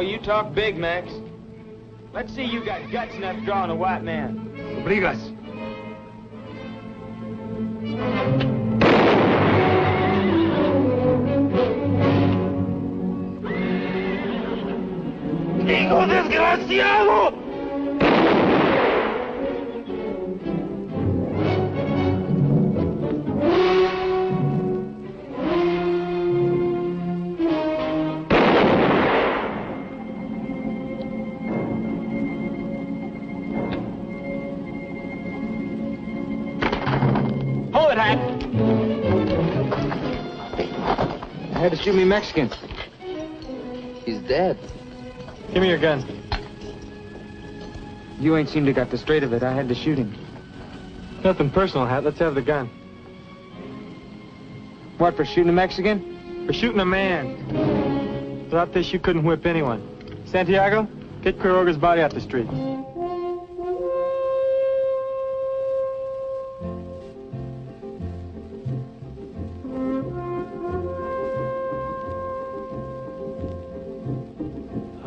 Oh, you talk big, Max. Let's see you got guts enough to draw on a white man. Obligas. ¡Hijo desgraciado! Hold it, Hack. I had to shoot me Mexican. He's dead. Give me your gun. You ain't seemed to got the straight of it. I had to shoot him. Nothing personal, Hat. Let's have the gun. What, for shooting a Mexican? For shooting a man. Without this, you couldn't whip anyone. Santiago, get Quiroga's body out the street.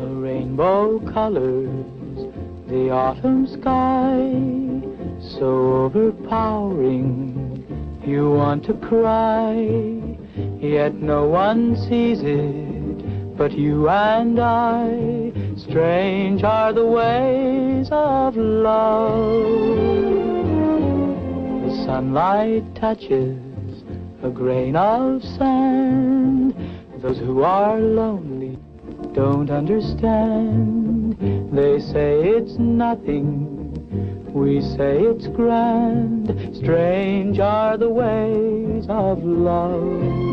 Rainbow colors, the autumn sky, so overpowering, you want to cry, yet no one sees it but you and I. Strange are the ways of love. The sunlight touches a grain of sand. Those who are lonely don't understand. They say it's nothing, we say it's grand. Strange are the ways of love.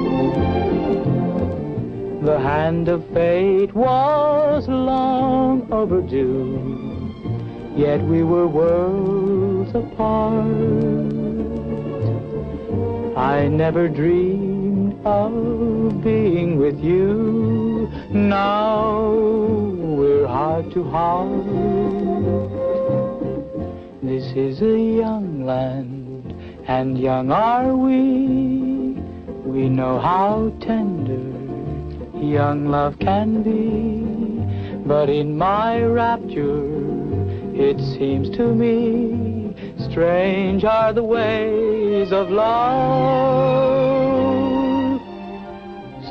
The hand of fate was long overdue, yet we were worlds apart. I never dreamed of being with you. Now we're heart to heart. This is a young land, and young are we. We know how tender young love can be. But in my rapture, it seems to me, strange are the ways of love.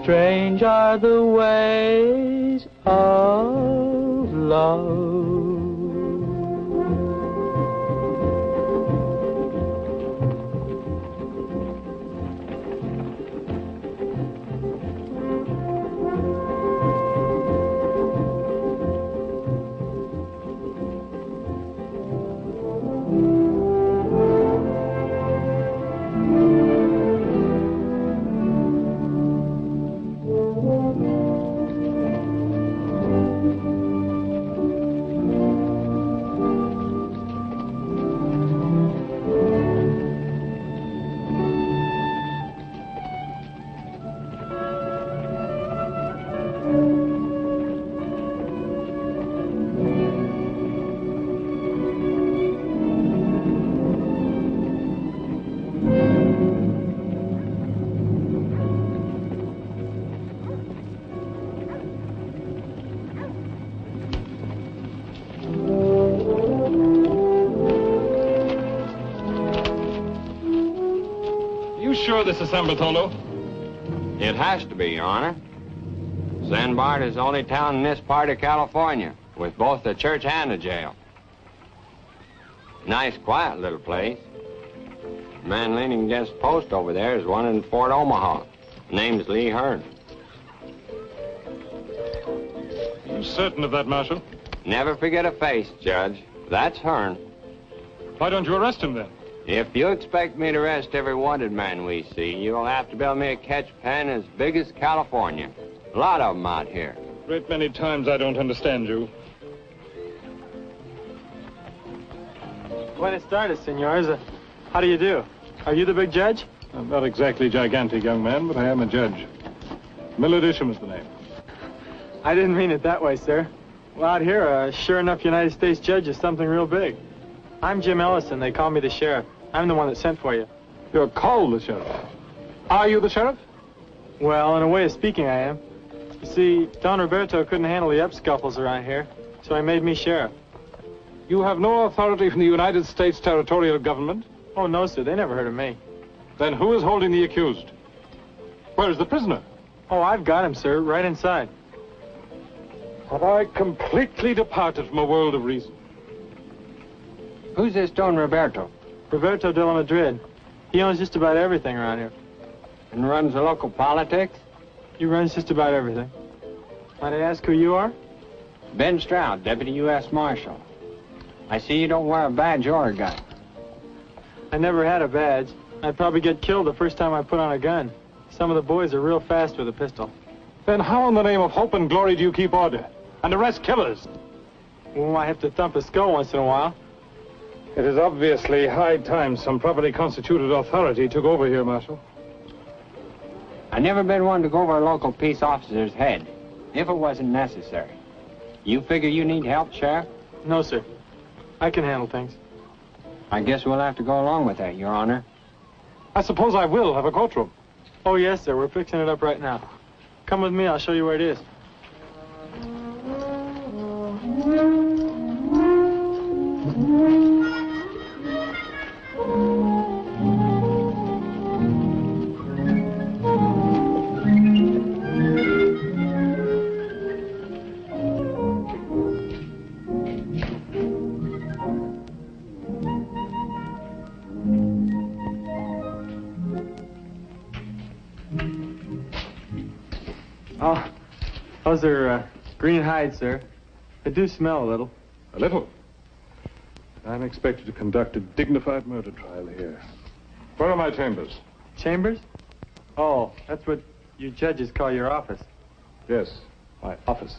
Strange are the ways of love. This is San Bartolo? It has to be, Your Honor. San Bart is the only town in this part of California with both a church and a jail. Nice, quiet little place. The man leaning against the post over there is one in Fort Omaha. Name's Lee Hearn. You certain of that, Marshal? Never forget a face, Judge. That's Hearn. Why don't you arrest him, then? If you expect me to arrest every wanted man we see, you'll have to build me a catch pen as big as California. A lot of them out here. Great many times I don't understand you. Buenas tardes, senors. How do you do? Are you the big judge? I'm not exactly gigantic, young man, but I am a judge. Millard Isham is the name. I didn't mean it that way, sir. Well, out here, a sure enough United States judge is something real big. I'm Jim Ellison. They call me the sheriff. I'm the one that sent for you. You're called the sheriff. Are you the sheriff? Well, in a way of speaking, I am. You see, Don Roberto couldn't handle the up-scuffles around here, so he made me sheriff. You have no authority from the United States territorial government? Oh, no, sir. They never heard of me. Then who is holding the accused? Where is the prisoner? Oh, I've got him, sir, right inside. Have I completely departed from a world of reason? Who's this Don Roberto? Roberto de la Madrid. He owns just about everything around here. And runs the local politics? He runs just about everything. Might I ask who you are? Ben Stroud, Deputy U.S. Marshal. I see you don't wear a badge or a gun. I never had a badge. I'd probably get killed the first time I put on a gun. Some of the boys are real fast with a pistol. Then how in the name of hope and glory do you keep order and arrest killers? Well, I have to thump a skull once in a while. It is obviously high time some properly constituted authority took over here, Marshal. I never been one to go over a local peace officer's head, if it wasn't necessary. You figure you need help, Sheriff? No, sir. I can handle things. I guess we'll have to go along with that, Your Honor. I suppose I will have a courtroom. Oh, yes, sir. We're fixing it up right now. Come with me. I'll show you where it is. Those are green hides, sir. They do smell a little. A little? I'm expected to conduct a dignified murder trial here. Where are my chambers? Chambers? Oh, that's what you judges call your office. Yes, my office.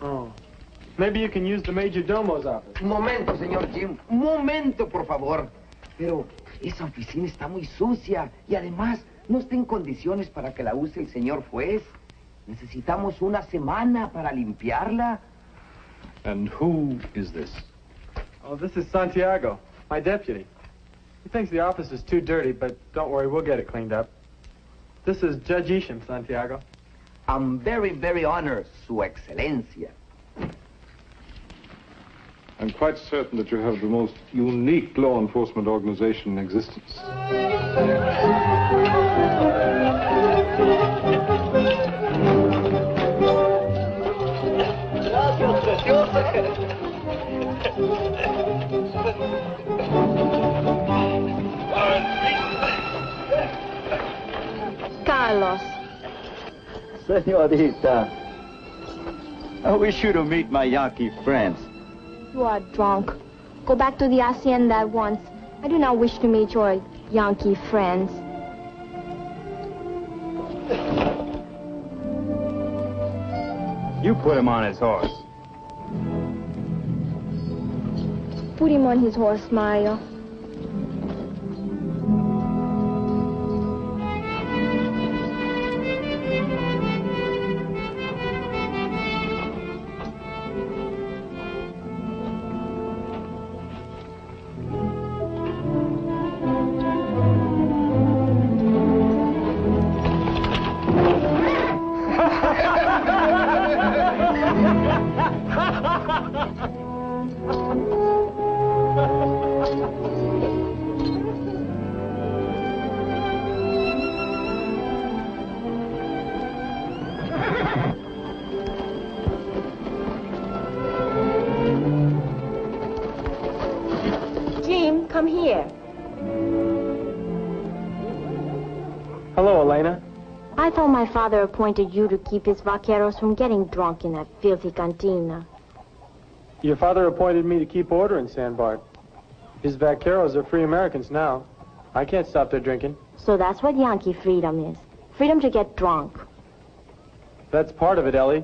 Oh. Maybe you can use the Major Domo's office. Un momento, señor Jim. Un momento, por favor. Pero esa oficina está muy sucia y además no está en condiciones para que la use el señor juez. Necesitamos una semana para limpiarla. And who is this? Oh, this is Santiago, my deputy. He thinks the office is too dirty, but don't worry, we'll get it cleaned up. This is Judge Isham, Santiago. I'm very, very honored, Su Excelencia. I'm quite certain that you have the most unique law enforcement organization in existence. Carlos. Senorita, I wish you to meet my Yankee friends. You are drunk. Go back to the hacienda at once. I do not wish to meet your Yankee friends. You put him on his horse. Put him on his horse, Mario. Come here. Hello, Elena. I thought my father appointed you to keep his vaqueros from getting drunk in that filthy cantina. Your father appointed me to keep order in San Bart. His vaqueros are free Americans now. I can't stop their drinking. So that's what Yankee freedom is. Freedom to get drunk. That's part of it, Ellie.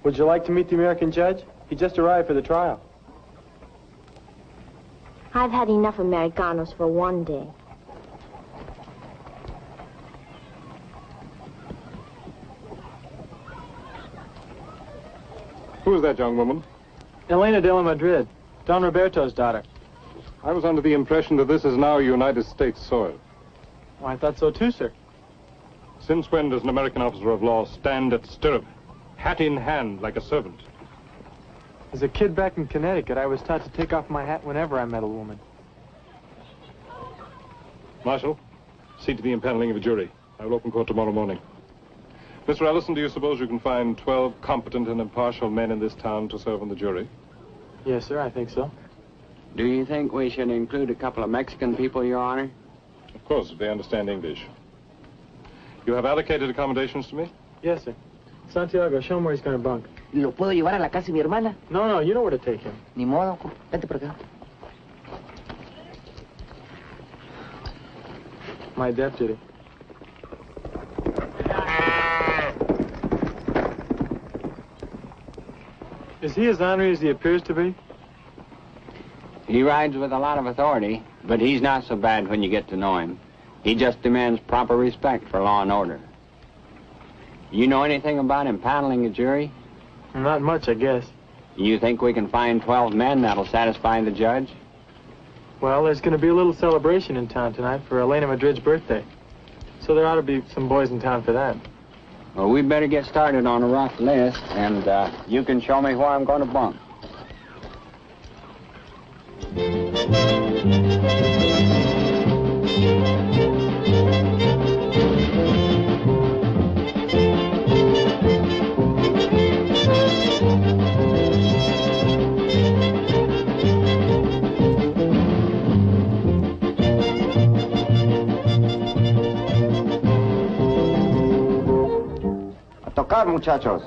Would you like to meet the American judge? He just arrived for the trial. I've had enough Americanos for one day. Who is that young woman? Elena de la Madrid, Don Roberto's daughter. I was under the impression that this is now United States soil. Oh, I thought so too, sir. Since when does an American officer of law stand at stirrup, hat in hand, like a servant? As a kid back in Connecticut, I was taught to take off my hat whenever I met a woman. Marshal, see to the impaneling of a jury. I will open court tomorrow morning. Mr. Ellison, do you suppose you can find 12 competent and impartial men in this town to serve on the jury? Yes, sir, I think so. Do you think we should include a couple of Mexican people, Your Honor? Of course, if they understand English. You have allocated accommodations to me? Yes, sir. Santiago, show him where he's going to bunk. ¿Lo puedo llevar a la casa de mi hermana? No, you know where to take him. Ni modo, vete por acá. My deputy. Is he as ornery as he appears to be? He rides with a lot of authority, but he's not so bad when you get to know him. He just demands proper respect for law and order. You know anything about impaneling a jury? Not much, I guess. You think we can find 12 men that'll satisfy the judge? Well, there's going to be a little celebration in town tonight for Elena Madrid's birthday. So there ought to be some boys in town for that. Well, we better get started on a rough list, and you can show me where I'm going to bunk. A tocar, muchachos.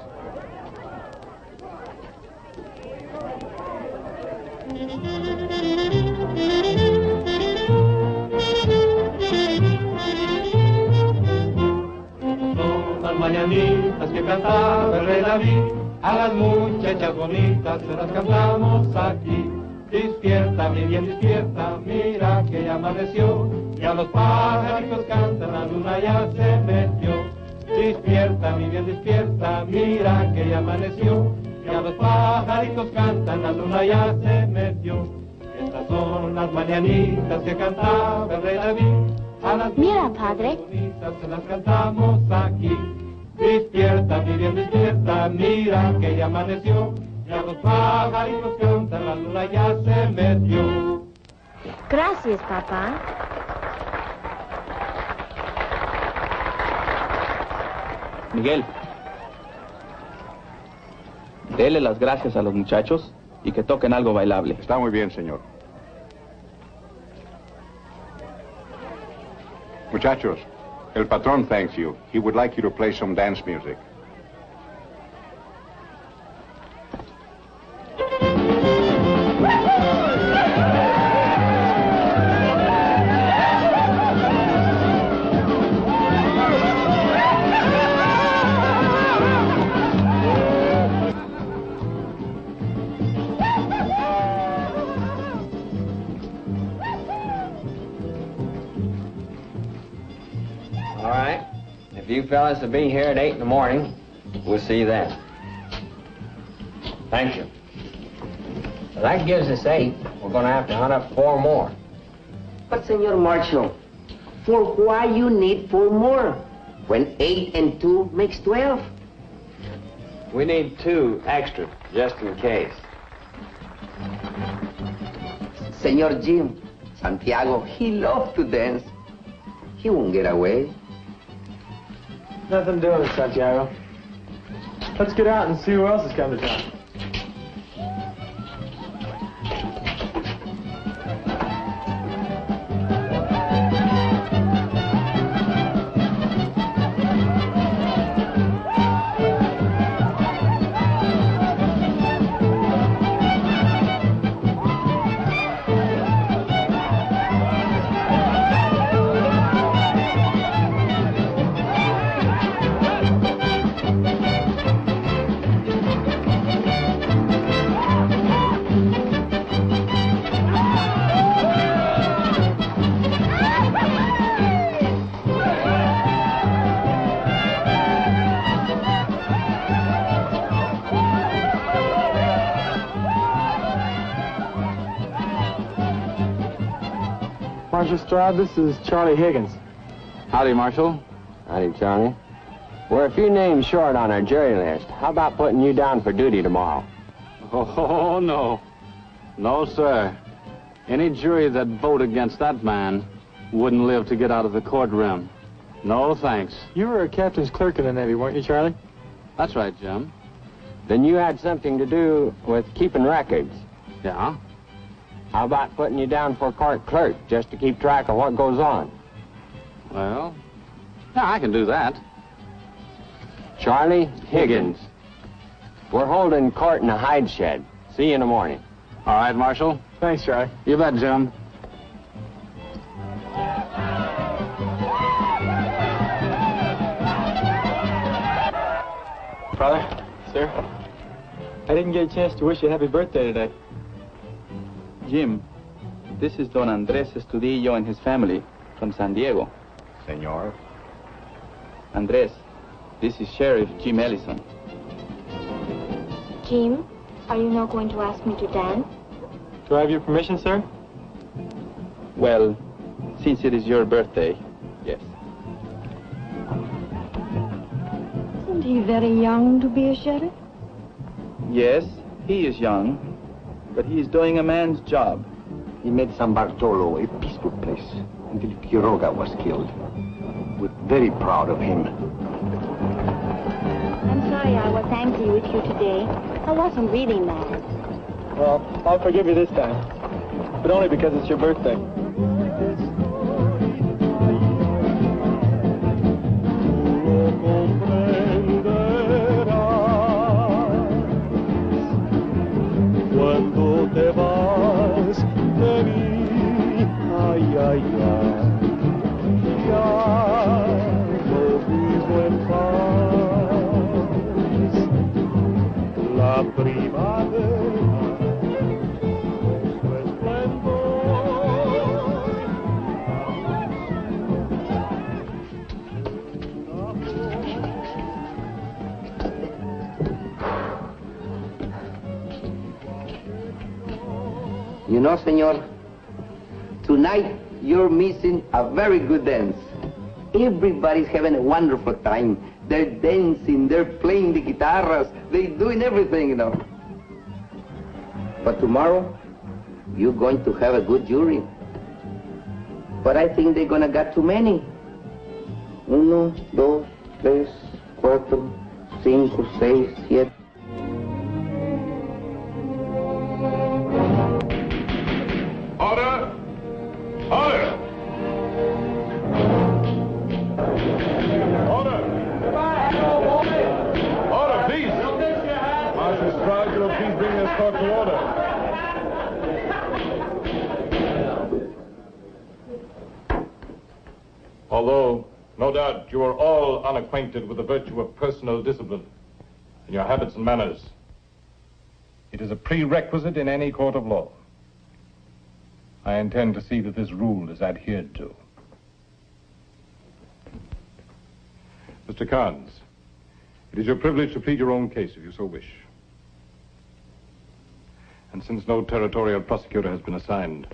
Mañanitas que cantaba el rey David, a las muchachas bonitas se las cantamos aquí. Despierta, mi bien, despierta, mira que ya amaneció, y a los pajaritos cantan, la luna ya se metió. Despierta, mi bien, despierta, mira que ya amaneció, y a los pajaritos cantan, la luna ya se metió. Estas son las mañanitas que cantaba el rey David, a las padre. bonitas se las cantamos aquí. Despierta, mi bien, despierta, mira que ya amaneció, y a los pajaritos cantan, la luna ya se metió. Gracias, papá. Miguel, dele las gracias a los muchachos y que toquen algo bailable. Está muy bien, señor. Muchachos, el patrón thanks you. He would like you to play some dance music. You fellas will be here at 8 in the morning. We'll see you then. Thank you. Well, that gives us 8. We're going to have to hunt up 4 more. But, Senor Marshal, for why you need 4 more? When 8 and 2 makes 12. We need 2 extra, just in case. Senor Jim, Santiago, he loves to dance. He won't get away. Nothing doing it, Santiago. Let's get out and see who else has come to town. Marshal Stroud, this is Charlie Higgins. Howdy, Marshal. Howdy, Charlie. We're a few names short on our jury list. How about putting you down for duty tomorrow? Oh, no. No, sir. Any jury that vote against that man wouldn't live to get out of the courtroom. No, thanks. You were a captain's clerk in the Navy, weren't you, Charlie? That's right, Jim. Then you had something to do with keeping records. Yeah? How about putting you down for court clerk, just to keep track of what goes on? Well, yeah, I can do that. Charlie Higgins. We're holding court in a hide shed. See you in the morning. All right, Marshal. Thanks, Charlie. You bet, Jim. Father, sir, I didn't get a chance to wish you a happy birthday today. Jim, this is Don Andres Estudillo and his family from San Diego. Senor. Andres, this is Sheriff Jim Ellison. Jim, are you not going to ask me to dance? Do I have your permission, sir? Well, since it is your birthday, yes. Isn't he very young to be a sheriff? Yes, he is young, but he is doing a man's job. He made San Bartolo a peaceful place until Quiroga was killed. We're very proud of him. I'm sorry I was angry with you today. I wasn't really mad. Well, I'll forgive you this time, but only because it's your birthday. Cuando te vas de mí, ay, ay, ay, ya no vivo en paz. La primavera, su esplendor. You know, senor, tonight you're missing a very good dance. Everybody's having a wonderful time. They're dancing, they're playing the guitarras, they're doing everything, you know. But tomorrow, you're going to have a good jury. But I think they're gonna get too many. 1, 2, 3, 4, 5, 6, 7. Order! Order! Order! Order, please! Marshal Stroud, will please bring this court to order. Although, no doubt, you are all unacquainted with the virtue of personal discipline and your habits and manners, it is a prerequisite in any court of law. I intend to see that this rule is adhered to. Mr. Carnes, it is your privilege to plead your own case if you so wish. And since no territorial prosecutor has been assigned,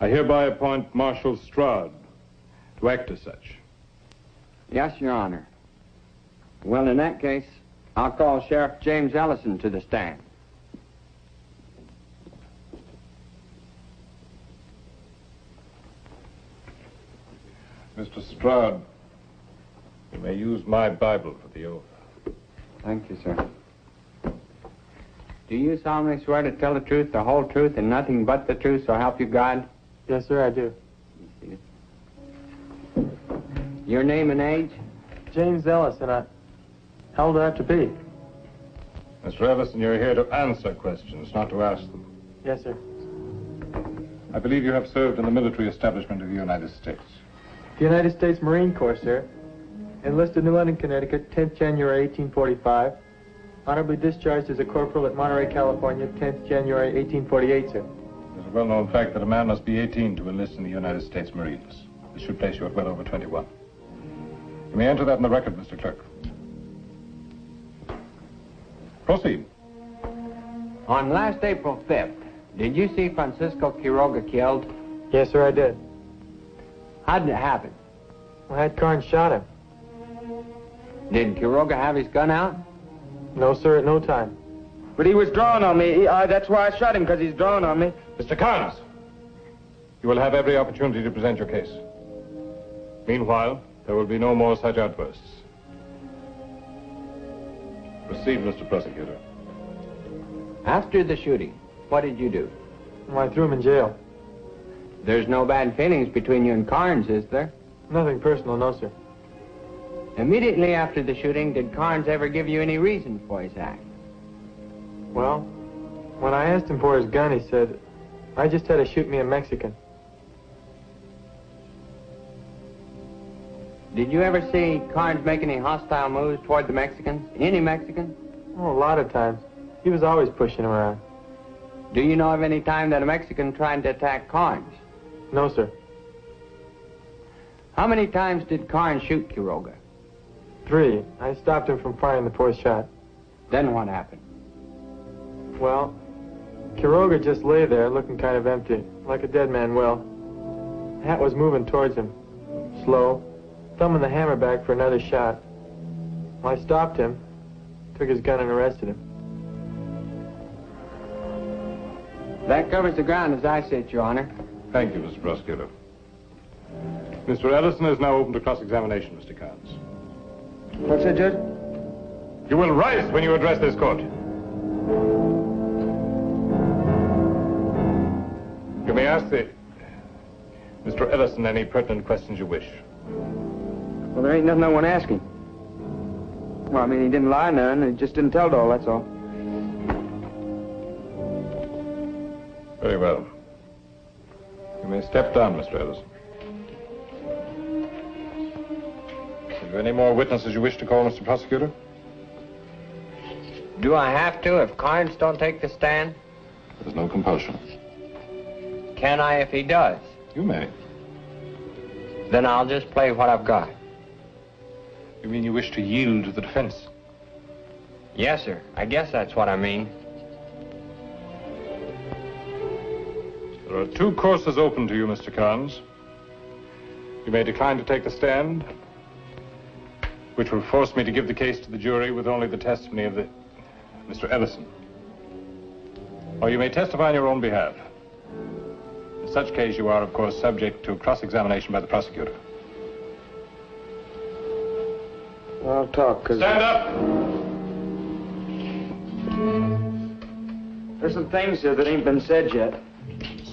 I hereby appoint Marshal Stroud to act as such. Yes, Your Honor. Well, in that case, I'll call Sheriff James Ellison to the stand. Mr. Stroud, you may use my Bible for the oath. Thank you, sir. Do you solemnly swear to tell the truth, the whole truth, and nothing but the truth, so help you God? Yes, sir, I do. Your name and age? James Ellison. How old do I have to be? Mr. Ellison, you're here to answer questions, not to ask them. Yes, sir. I believe you have served in the military establishment of the United States. The United States Marine Corps, sir. Enlisted New London, Connecticut, 10th January, 1845. Honorably discharged as a corporal at Monterey, California, 10th January, 1848, sir. It's a well-known fact that a man must be 18 to enlist in the United States Marines. This should place you at well over 21. You may enter that in the record, Mr. Clerk. Proceed. On last April 5th, did you see Francisco Quiroga killed? Yes, sir, I did. How did it happen? Well, Carnes shot him. Did Quiroga have his gun out? No, sir, at no time. But he was drawing on me. That's why I shot him, because he's drawing on me. Mr. Carnes, you will have every opportunity to present your case. Meanwhile, there will be no more such outbursts. Proceed, Mr. Prosecutor. After the shooting, what did you do? Well, I threw him in jail. There's no bad feelings between you and Carnes, is there? Nothing personal, no, sir. Immediately after the shooting, did Carnes ever give you any reason for his act? Well, when I asked him for his gun, he said, I just had to shoot me a Mexican. Did you ever see Carnes make any hostile moves toward the Mexicans? Any Mexicans? Oh, a lot of times. He was always pushing around. Do you know of any time that a Mexican tried to attack Carnes? No, sir. How many times did Carnes shoot Quiroga? 3. I stopped him from firing the 4th shot. Then what happened? Well, Quiroga just lay there looking kind of empty, like a dead man will. Hat was moving towards him, slow, thumbing the hammer back for another shot. Well, I stopped him, took his gun and arrested him. That covers the ground as I see it, Your Honor. Thank you, Mr. Prosecutor. Mr. Ellison is now open to cross-examination, Mr. Carnes. What's that, Judge? You will rise when you address this court. You may ask Mr. Ellison any pertinent questions you wish. Well, there ain't nothing I want to ask him. Well, I mean, he didn't lie none. He just didn't tell it all, that's all. Very well. You may step down, Mr. Ellison. Have you any more witnesses you wish to call, Mr. Prosecutor? Do I have to if Carnes don't take the stand? There's no compulsion. Can I if he does? You may. Then I'll just play what I've got. You mean you wish to yield to the defense? Yes, sir. I guess that's what I mean. There are 2 courses open to you, Mr. Carnes. You may decline to take the stand, which will force me to give the case to the jury with only the testimony of Mr. Ellison. Or you may testify on your own behalf. In such case, you are, of course, subject to cross-examination by the prosecutor. I'll talk, because... Stand up! There's some things here that ain't been said yet.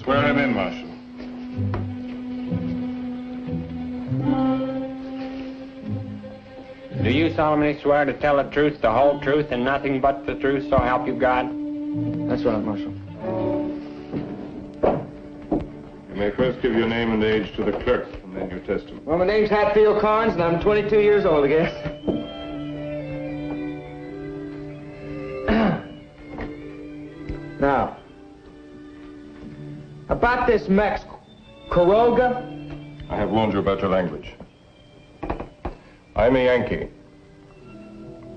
Swear him in, Marshal. Do you solemnly swear to tell the truth, the whole truth, and nothing but the truth, so help you God? That's right, Marshal. You may first give your name and age to the clerk, and then your testimony. Well, my name's Hatfield Carnes, and I'm 22 years old, I guess. Now, about this Mex Quiroga. I have warned you about your language. I'm a Yankee,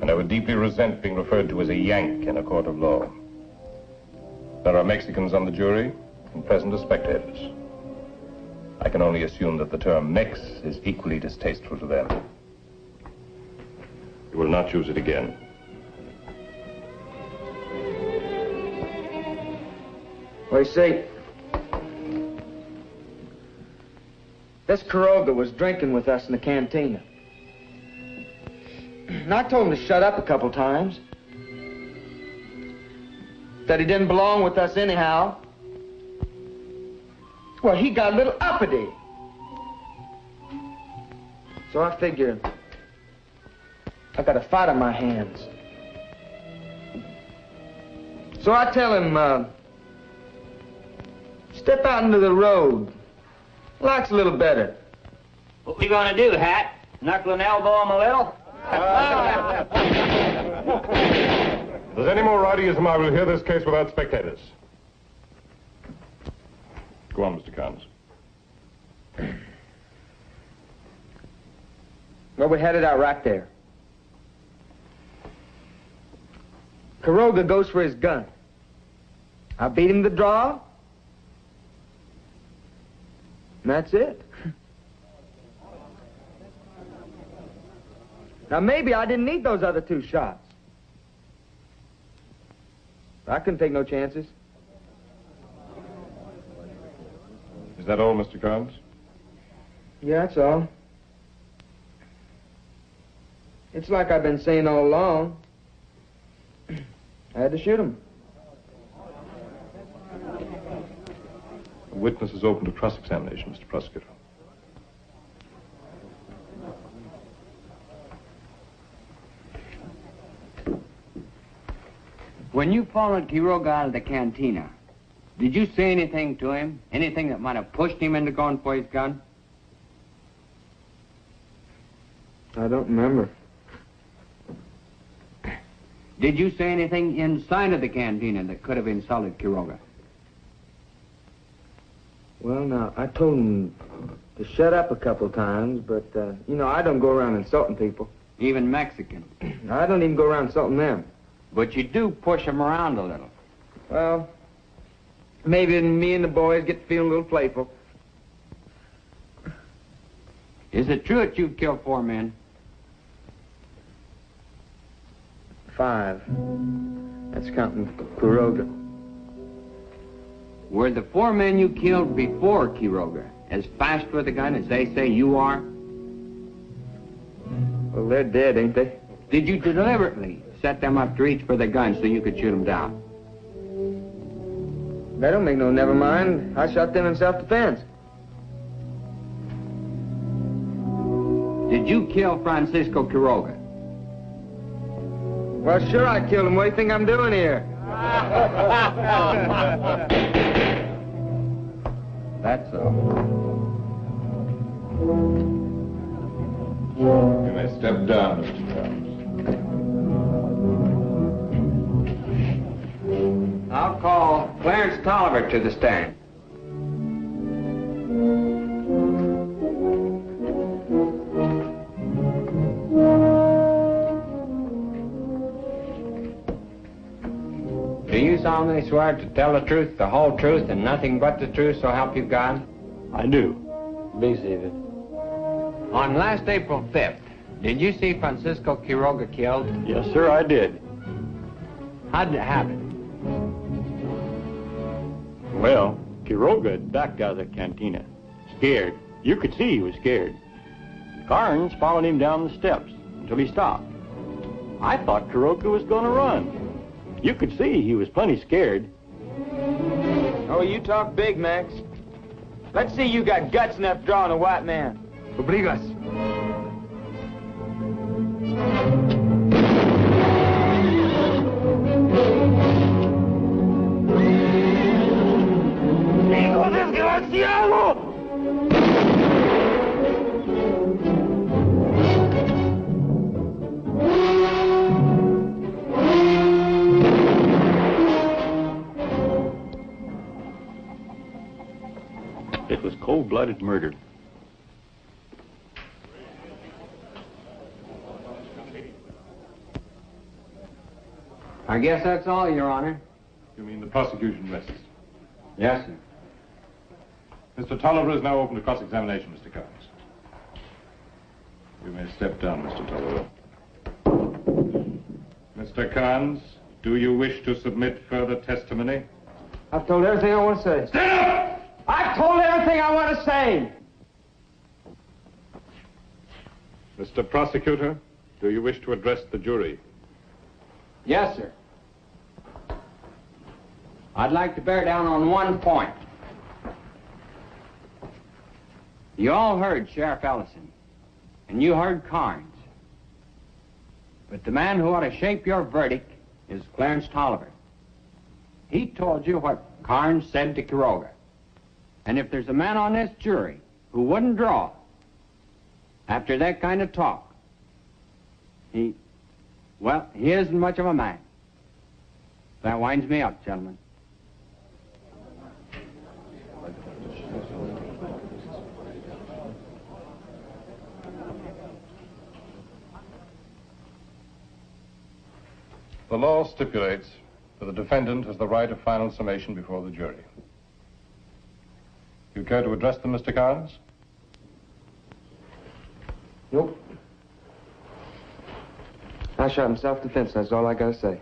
and I would deeply resent being referred to as a Yank in a court of law. There are Mexicans on the jury, and present as spectators. I can only assume that the term Mex is equally distasteful to them. You will not use it again. Well, you see, this Quiroga was drinking with us in the cantina. And I told him to shut up a couple times. That he didn't belong with us anyhow. Well, he got a little uppity. So I figured I got a fight on my hands. So I tell him, step out into the road. Likes a little better. What we gonna do, Hat? Knuckle and elbow him a little? If there's any more rowdyism, I will hear this case without spectators. Go on, Mr. Carnes. Well, we had it out right there. Quiroga goes for his gun. I beat him the draw. And that's it. Now, maybe I didn't need those other 2 shots. I couldn't take no chances. Is that all, Mr. Carnes? Yeah, that's all. It's like I've been saying all along. I had to shoot him. The witness is open to cross-examination, Mr. Prosecutor. When you followed Quiroga out of the cantina, did you say anything to him? Anything that might have pushed him into going for his gun? I don't remember. Did you say anything inside of the cantina that could have insulted Quiroga? Well, now, I told him to shut up a couple times, but, you know, I don't go around insulting people. Even Mexicans? I don't even go around insulting them. But you do push them around a little. Well, maybe me and the boys get to feeling a little playful. Is it true that you've killed 4 men? 5. That's counting Quiroga. Were the 4 men you killed before Quiroga as fast with a gun as they say you are? Well, they're dead, ain't they? Did you deliberately set them up to reach for the gun so you could shoot them down? That don't make no never mind. I shot them in self-defense. Did you kill Francisco Quiroga? Well, sure I killed him. What do you think I'm doing here? That's all. You may step down, Mr. Carnes. I'll call Clarence Tolliver to the stand. Do you solemnly swear to tell the truth, the whole truth, and nothing but the truth, so help you God? I do. Be seated. On last April 5th, did you see Francisco Quiroga killed? Yes, sir, I did. How did it happen? Well, Quiroga had backed out of the cantina, scared. You could see he was scared. Carnes followed him down the steps until he stopped. I thought Quiroga was going to run. You could see he was plenty scared. Oh, you talk big, Max. Let's see you got guts enough to draw on a white man. Obligas. ¡Hijo desgraciado! It was cold-blooded murder. I guess that's all, Your Honor. You mean the prosecution rests? Yes, sir. Mr. Tolliver is now open to cross-examination, Mr. Carnes. You may step down, Mr. Tolliver. Mr. Carnes, do you wish to submit further testimony? I've told everything I want to say. Stand up! I've told everything I want to say! Mr. Prosecutor, do you wish to address the jury? Yes, sir. I'd like to bear down on one point. You all heard Sheriff Ellison, and you heard Carnes. But the man who ought to shape your verdict is Clarence Tolliver. He told you what Carnes said to Quiroga. And if there's a man on this jury who wouldn't draw after that kind of talk, he isn't much of a man. That winds me up, gentlemen. The law stipulates that the defendant has the right of final summation before the jury. You care to address them, Mr. Carnes? Nope. I shot in self-defense, that's all I gotta say.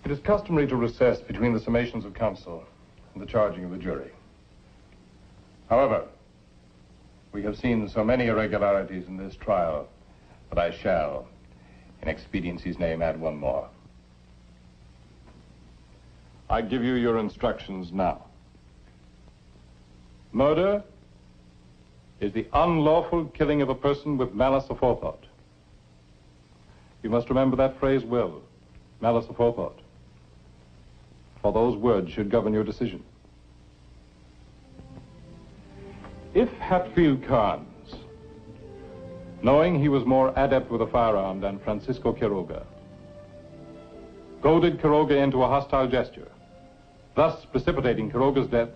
It is customary to recess between the summations of counsel and the charging of the jury. However, we have seen so many irregularities in this trial that I shall, in expediency's name, add one more. I give you your instructions now. Murder is the unlawful killing of a person with malice aforethought. You must remember that phrase well, malice aforethought, for those words should govern your decision. If Hatfield Carnes, knowing he was more adept with a firearm than Francisco Quiroga, goaded Quiroga into a hostile gesture, thus precipitating Quiroga's death,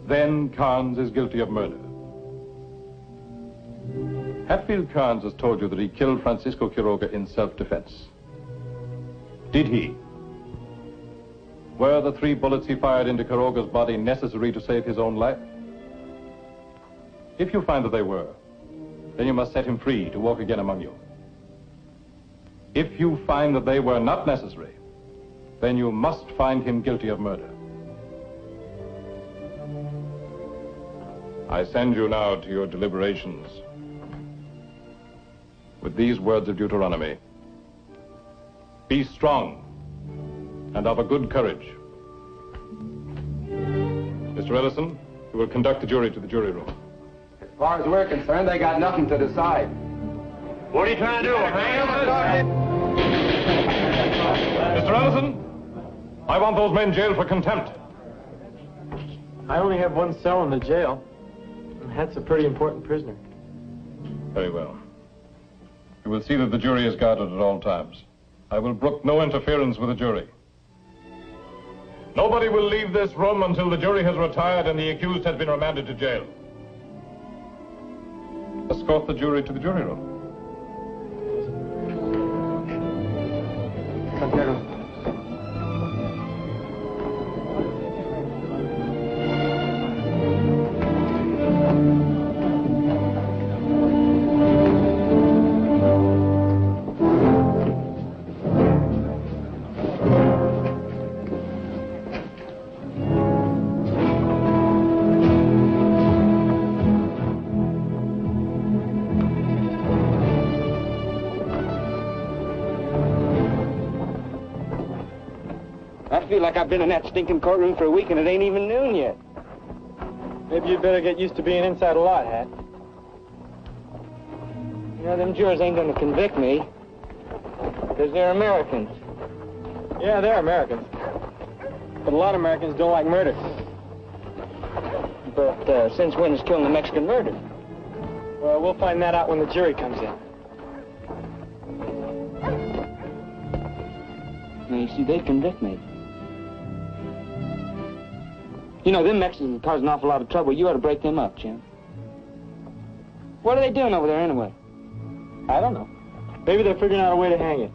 then Carnes is guilty of murder. Hatfield Carnes has told you that he killed Francisco Quiroga in self-defense. Did he? Were the 3 bullets he fired into Quiroga's body necessary to save his own life? If you find that they were, then you must set him free to walk again among you. If you find that they were not necessary, then you must find him guilty of murder. I send you now to your deliberations with these words of Deuteronomy. Be strong and of a good courage. Mr. Ellison, you will conduct the jury to the jury room. As far as we're concerned, they got nothing to decide. What are you trying to do, hang him? Mr. Ellison, I want those men jailed for contempt. I only have one cell in the jail. And that's a pretty important prisoner. Very well. You will see that the jury is guarded at all times. I will brook no interference with the jury. Nobody will leave this room until the jury has retired and the accused has been remanded to jail. Escort the jury to the jury room. I feel like I've been in that stinking courtroom for a week and it ain't even noon yet. Maybe you'd better get used to being inside a lot, Hat. You know, them jurors ain't gonna convict me. Because they're Americans. Yeah, they're Americans. But a lot of Americans don't like murder. But since when is killing a Mexican murder? Well, we'll find that out when the jury comes in. Now, you see, they'd convict me. You know, them Mexicans cause an awful lot of trouble. You ought to break them up, Jim. What are they doing over there, anyway? I don't know. Maybe they're figuring out a way to hang it.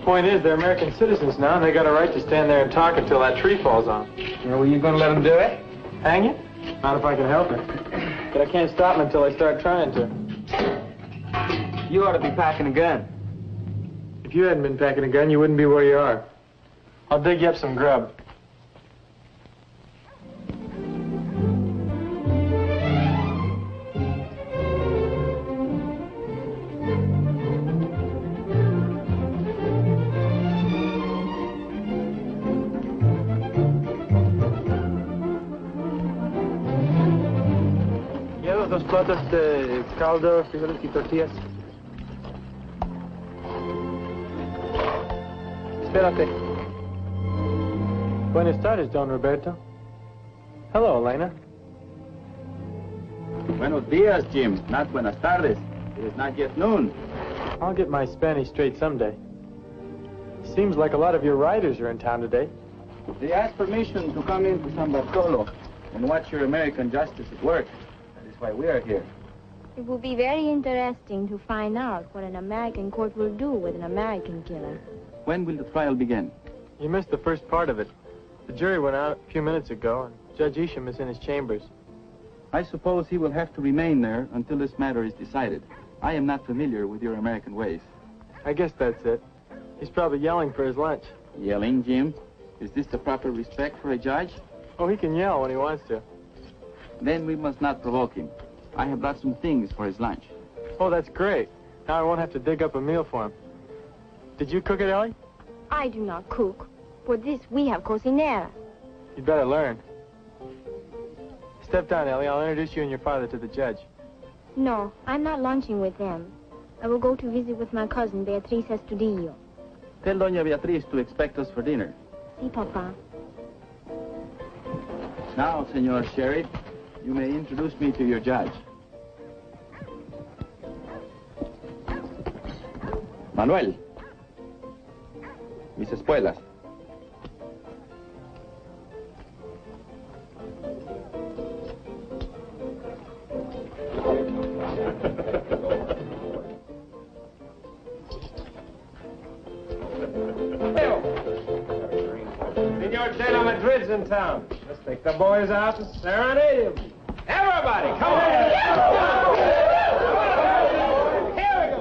Point is, they're American citizens now, and they got a right to stand there and talk until that tree falls on. Well, were you gonna let them do it? Hang it? Not if I can help it. But I can't stop them until I start trying to. You ought to be packing a gun. If you hadn't been packing a gun, you wouldn't be where you are. I'll dig you up some grub. ¿Llevas 2 platos de caldo, frijoles y tortillas? Espérate. Buenas tardes, Don Roberto. Hello, Elena. Buenos dias, Jim. Not buenas tardes. It is not yet noon. I'll get my Spanish straight someday. Seems like a lot of your riders are in town today. They asked permission to come into San Bartolo and watch your American justice at work. That is why we are here. It will be very interesting to find out what an American court will do with an American killer. When will the trial begin? You missed the first part of it. The jury went out a few minutes ago, and Judge Isham is in his chambers. I suppose he will have to remain there until this matter is decided. I am not familiar with your American ways. I guess that's it. He's probably yelling for his lunch. Yelling, Jim? Is this the proper respect for a judge? Oh, he can yell when he wants to. Then we must not provoke him. I have brought some things for his lunch. Oh, that's great. Now I won't have to dig up a meal for him. Did you cook it, Ellie? I do not cook. For this, we have cocinera. You'd better learn. Step down, Ellie. I'll introduce you and your father to the judge. No, I'm not lunching with them. I will go to visit with my cousin, Beatriz Estudillo. Tell Doña Beatriz to expect us for dinner. Si, Papa. Now, Senor Sheriff, you may introduce me to your judge. Manuel. Mis espuelas. Senor de la Madrid's in town. Let's take the boys out and serenade him. Everybody, come on! Here we go!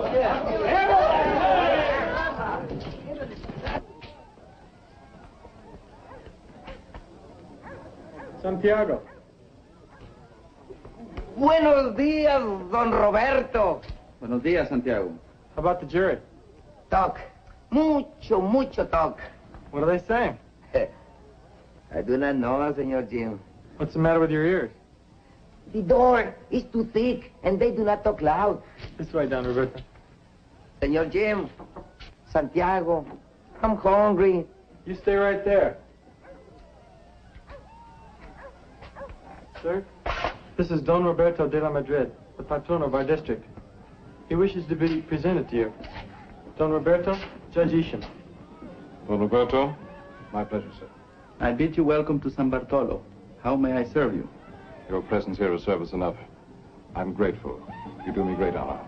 Santiago. Buenos días, Don Roberto. Buenos días, Santiago. How about the jury? Talk. Mucho talk. What are they saying? I do not know, Senor Jim. What's the matter with your ears? The door is too thick, and they do not talk loud. This way, Don Roberto. Senor Jim, Santiago, I'm hungry. You stay right there. Sir, this is Don Roberto de la Madrid, the patron of our district. He wishes to be presented to you. Don Roberto, Judge Isham. Don Roberto, my pleasure, sir. I bid you welcome to San Bartolo. How may I serve you? Your presence here is service enough. I'm grateful. You do me great honor.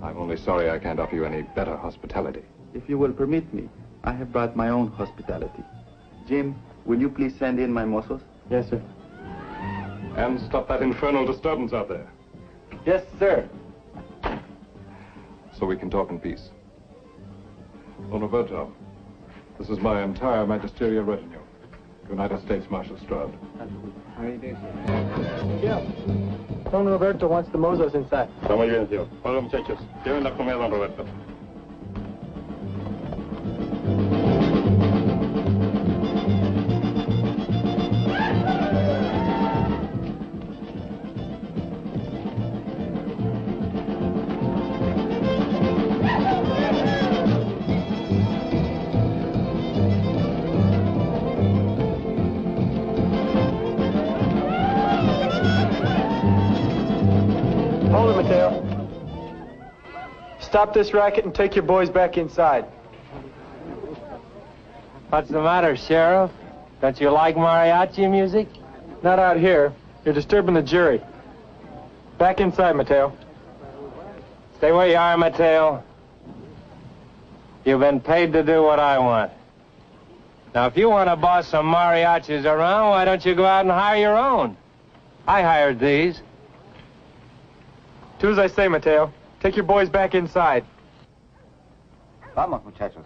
I'm only sorry I can't offer you any better hospitality. If you will permit me, I have brought my own hospitality. Jim, will you please send in my mozos? Yes, sir. And stop that infernal disturbance out there. Yes, sir. So we can talk in peace. Don Roberto, this is my entire magisterial retinue. United States Marshal Stroud. How do you do, sir? Yeah. Don Roberto wants the mozos inside. Está muy bien, tío. Hola, muchachos. Lleven la comida, Don Roberto. Stop this racket and take your boys back inside. What's the matter, Sheriff? Don't you like mariachi music? Not out here. You're disturbing the jury. Back inside, Mateo. Stay where you are, Mateo. You've been paid to do what I want. Now, if you want to boss some mariachis around, why don't you go out and hire your own? I hired these. Do as I say, Mateo. Take your boys back inside. Vamos, muchachos.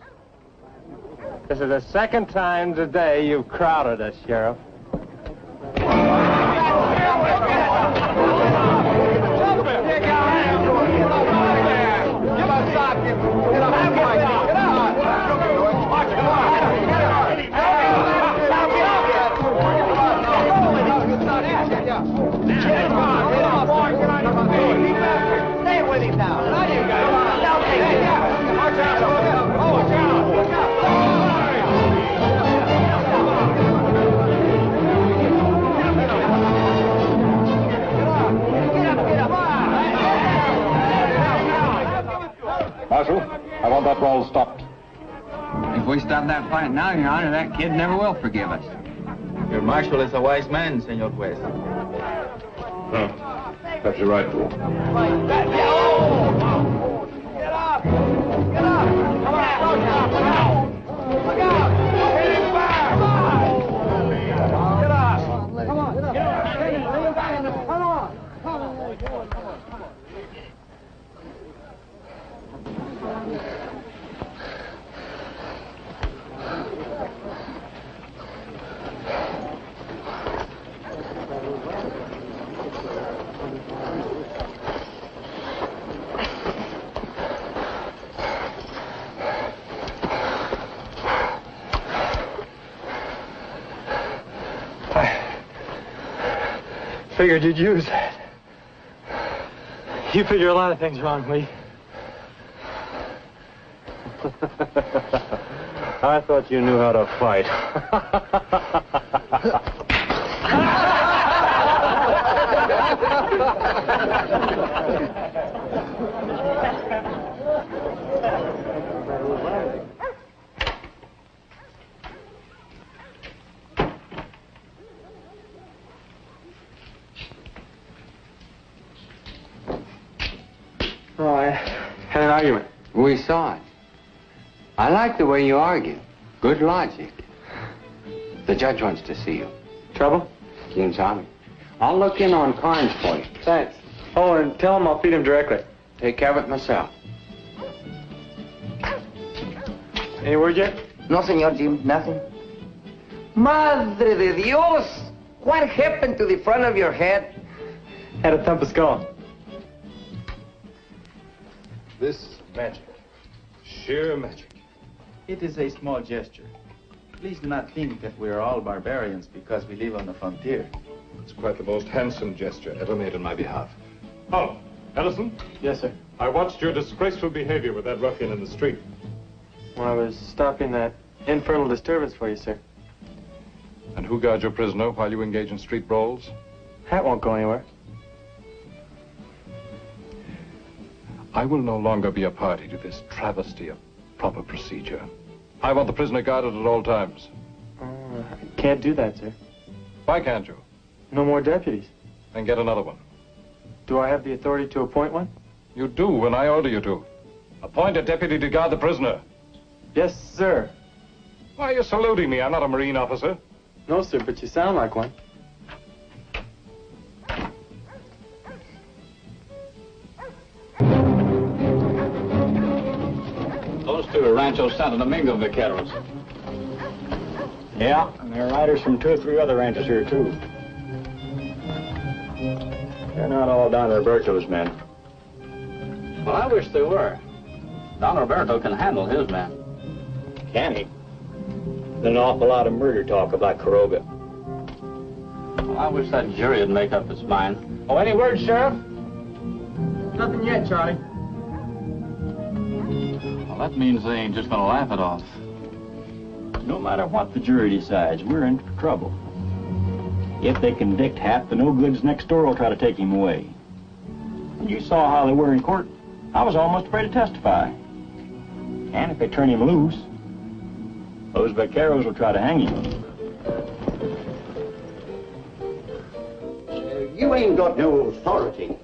This is the second time today you've crowded us, Sheriff. Stay with him now. Now you guys. Now take it. Watch out. Oh, watch out. Look out. Marshal, I want that brawl stopped. If we stop that fight now, Your Honor, that kid never will forgive us. Your marshal is a wise man, Senor Juez. Perhaps you're right, Fool. Get up! Get up! Come on! Look out! Look out! Figured you'd use that. You figure a lot of things wrong, Lee. I thought you knew how to fight. Oh, I had an argument. We saw it. I like the way you argue. Good logic. The judge wants to see you. Trouble? King Tommy. I'll look in on Carnes for you. Thanks. Oh, and tell him I'll feed him directly. Take care of it myself. Any word yet? No, Senor Jim, nothing. Madre de Dios! What happened to the front of your head? Had a thump of skull. This magic. Sheer magic. It is a small gesture. Please do not think that we are all barbarians because we live on the frontier. It's quite the most handsome gesture ever made on my behalf. Oh, Ellison? Yes, sir. I watched your disgraceful behavior with that ruffian in the street. Well, I was stopping that infernal disturbance for you, sir. And who guards your prisoner while you engage in street brawls? Hat won't go anywhere. I will no longer be a party to this travesty of proper procedure. I want the prisoner guarded at all times. I can't do that, sir. Why can't you? No more deputies. Then get another one. Do I have the authority to appoint one? You do when I order you to. Appoint a deputy to guard the prisoner. Yes, sir. Why are you saluting me? I'm not a Marine officer. No, sir, but you sound like one. Those two are Rancho Santo Domingo vaqueros. Yeah, and they're riders from 2 or 3 other ranches here, too. They're not all Don Roberto's men. Well, I wish they were. Don Roberto can handle his men. Can he? There's an awful lot of murder talk about Quiroga. Well, I wish that jury would make up its mind. Oh, any word, Sheriff? Nothing yet, Charlie. Well, that means they ain't just gonna laugh it off. No matter what the jury decides, we're in trouble. If they convict Hat, the no-goods next door will try to take him away. You saw how they were in court. I was almost afraid to testify. And if they turn him loose, those vaqueros will try to hang him. You ain't got no authority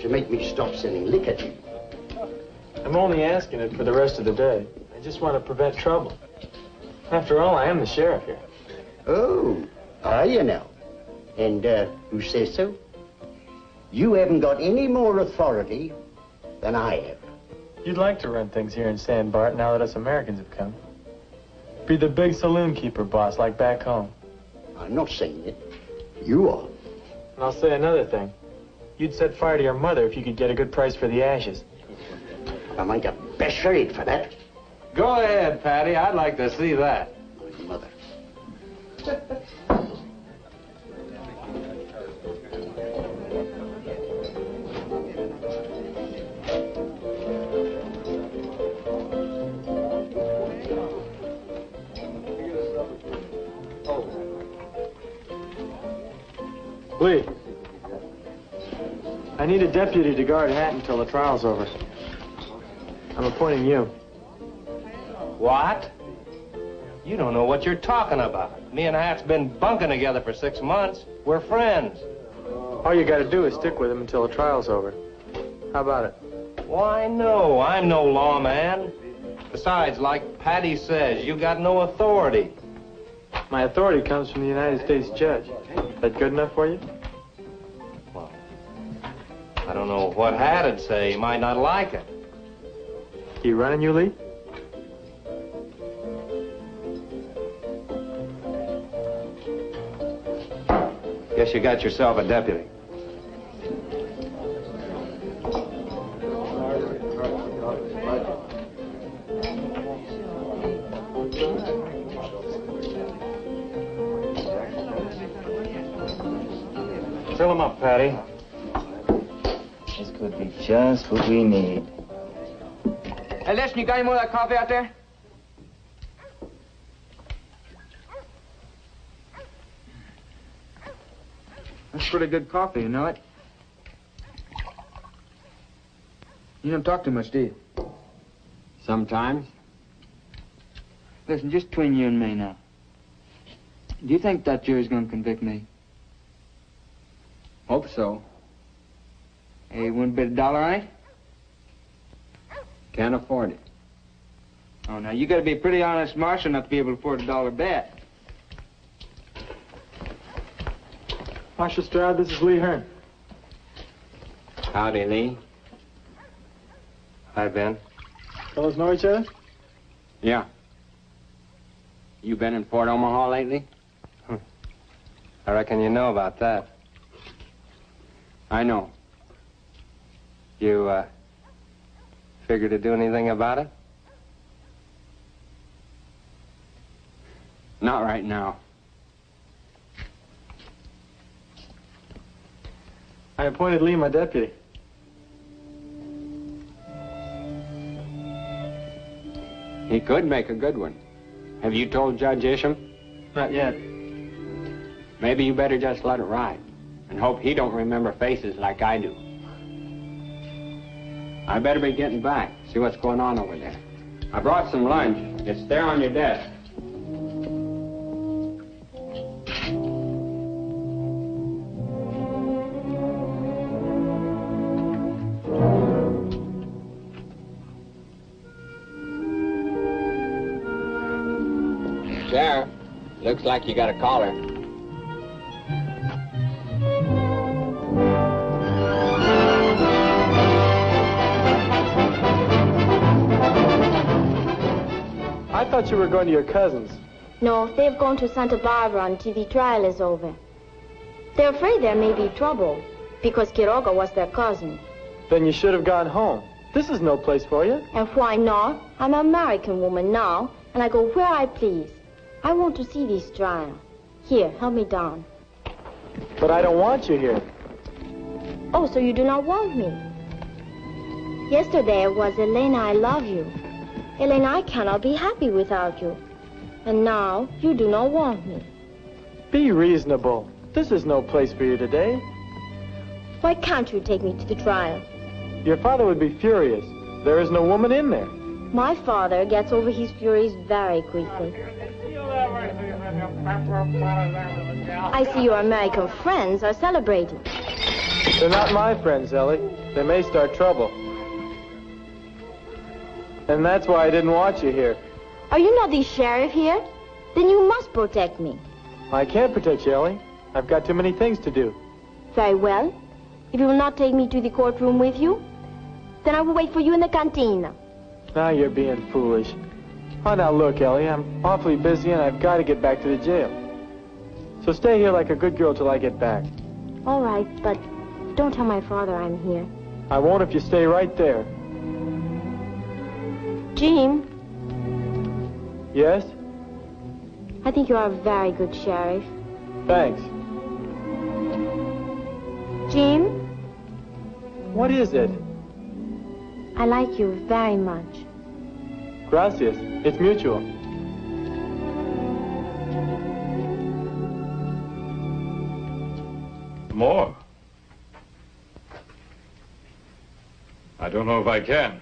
to make me stop selling liquor to you. I'm only asking it for the rest of the day. I just want to prevent trouble. After all, I am the sheriff here. Oh, are you now? And who says so? You haven't got any more authority than I have. You'd like to run things here in San Bart now that us Americans have come. Be the big saloon keeper boss like back home. I'm not saying it. You are. And I'll say another thing. You'd set fire to your mother if you could get a good price for the ashes. I might have best sheriff for that. Go ahead, Patty. I'd like to see that. My mother. Lee, I need a deputy to guard Hat until the trial's over. I'm appointing you. What? You don't know what you're talking about. Me and Hat's been bunking together for 6 months. We're friends. All you gotta do is stick with him until the trial's over. How about it? Why, no. I'm no lawman. Besides, like Patty says, you got no authority. My authority comes from the United States judge. That good enough for you? Well, I don't know what Hat'd say. He might not like it. He running you, Lee? Guess you got yourself a deputy. Fill him up, Pat. Patty. This could be just what we need. Hey, listen, you got any more of that coffee out there? That's pretty good coffee, you know it? You don't talk too much, do you? Sometimes. Listen, just between you and me now. Do you think that jury's gonna convict me? Hope so. Hey, wouldn't bet $1 on it? Can't afford it. Oh, now, you gotta be a pretty honest marshal not to be able to afford $1 bet. Marshal Stroud, this is Lee Hearn. Howdy, Lee. Hi, Ben. Fellows know each other? Yeah. You been in Fort Omaha lately? I reckon you know about that. I know. You, figure to do anything about it? Not right now. I appointed Lee my deputy. He could make a good one. Have you told Judge Isham? Not yet. Maybe you better just let it ride and hope he don't remember faces like I do. I better be getting back, see what's going on over there. I brought some lunch. It's there on your desk. Sheriff, looks like you got a caller. I thought you were going to your cousin's. No, they've gone to Santa Barbara until the trial is over. They're afraid there may be trouble because Quiroga was their cousin. Then you should have gone home. This is no place for you. And why not? I'm an American woman now, and I go where I please. I want to see this trial. Here, help me down. But I don't want you here. Oh, so you do not want me? Yesterday it was Elena, I love you. Elena, I cannot be happy without you. And now you do not want me. Be reasonable. This is no place for you today. Why can't you take me to the trial? Your father would be furious. There is no woman in there. My father gets over his furies very quickly. I see your American friends are celebrating. They're not my friends, Ellie. They may start trouble. And that's why I didn't want you here. Are you not the sheriff here? Then you must protect me. I can't protect you, Ellie. I've got too many things to do. Very well. If you will not take me to the courtroom with you, then I will wait for you in the cantina. Now you're being foolish. Oh, now look, Ellie, I'm awfully busy and I've got to get back to the jail. So stay here like a good girl till I get back. All right, but don't tell my father I'm here. I won't if you stay right there. Jim? Yes? I think you are a very good sheriff. Thanks. Jim? What is it? I like you very much. Gracias. It's mutual. More? I don't know if I can,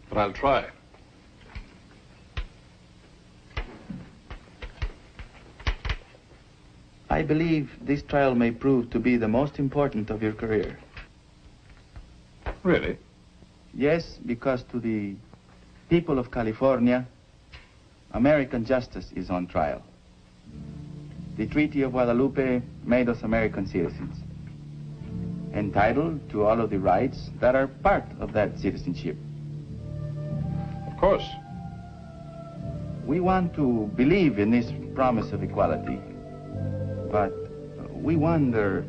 but I'll try. I believe this trial may prove to be the most important of your career. Really? Yes, because to the people of California, American justice is on trial. The Treaty of Guadaloupe made us American citizens, entitled to all of the rights that are part of that citizenship. Of course. We want to believe in this promise of equality, but we wonder...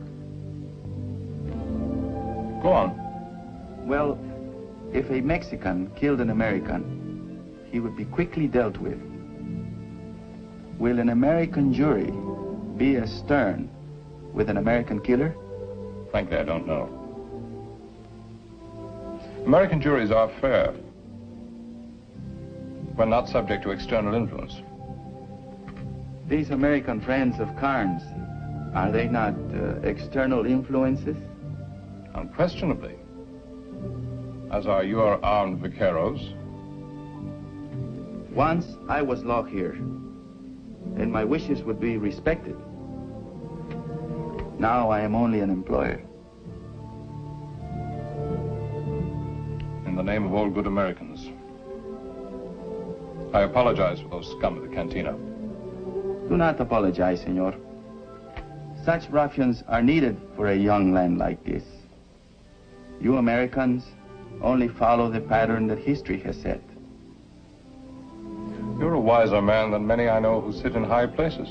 Go on. Well, if a Mexican killed an American, he would be quickly dealt with. Will an American jury be as stern with an American killer Frankly, I don't know. American juries are fair when not subject to external influence. These American friends of Carnes, are they not external influences? Unquestionably. As are your armed vaqueros. Once I was law here, and my wishes would be respected. Now I am only an employer. In the name of all good Americans, I apologize for those scum of the cantina. Do not apologize, senor. Such ruffians are needed for a young land like this. You Americans only follow the pattern that history has set. You're a wiser man than many I know who sit in high places.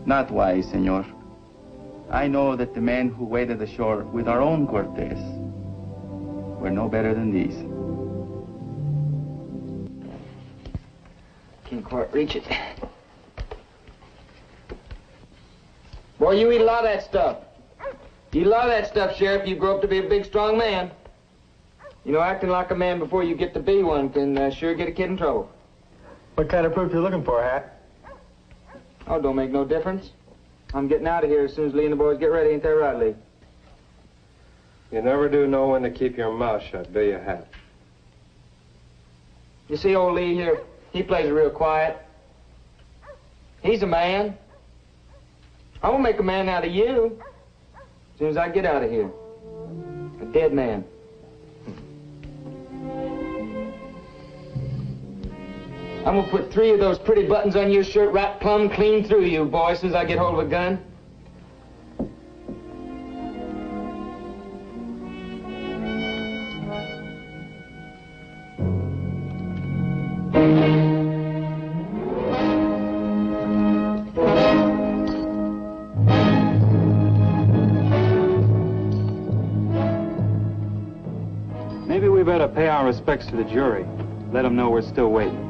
Not wise, senor. I know that the men who waded ashore with our own Cortez were no better than these. Can't quite reach it. Boy, you eat a lot of that stuff. You eat a lot of that stuff, Sheriff. You grow up to be a big, strong man. You know, acting like a man before you get to be one can sure get a kid in trouble. What kind of proof you looking for, Hat? Oh, don't make no difference. I'm getting out of here as soon as Lee and the boys get ready. Ain't that right, Lee? You never do know when to keep your mouth shut, do you, Hat? You see old Lee here? He plays it real quiet. He's a man. I won't make a man out of you as soon as I get out of here. A dead man. I'm gonna put 3 of those pretty buttons on your shirt right plumb clean through you, boy, as soon as I get hold of a gun. Maybe we better pay our respects to the jury. Let them know we're still waiting.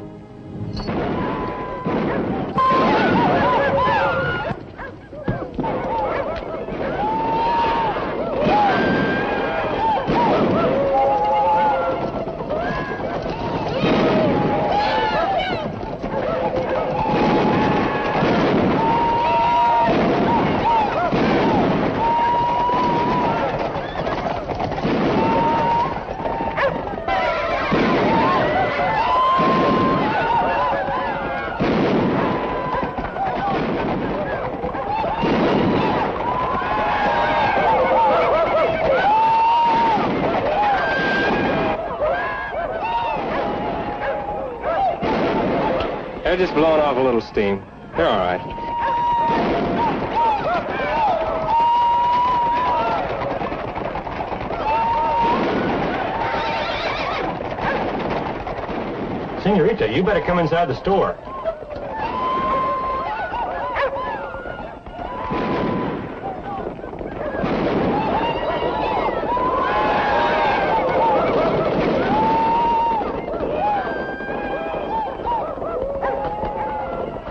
They're just blowing off a little steam. They're all right. Senorita, you better come inside the store.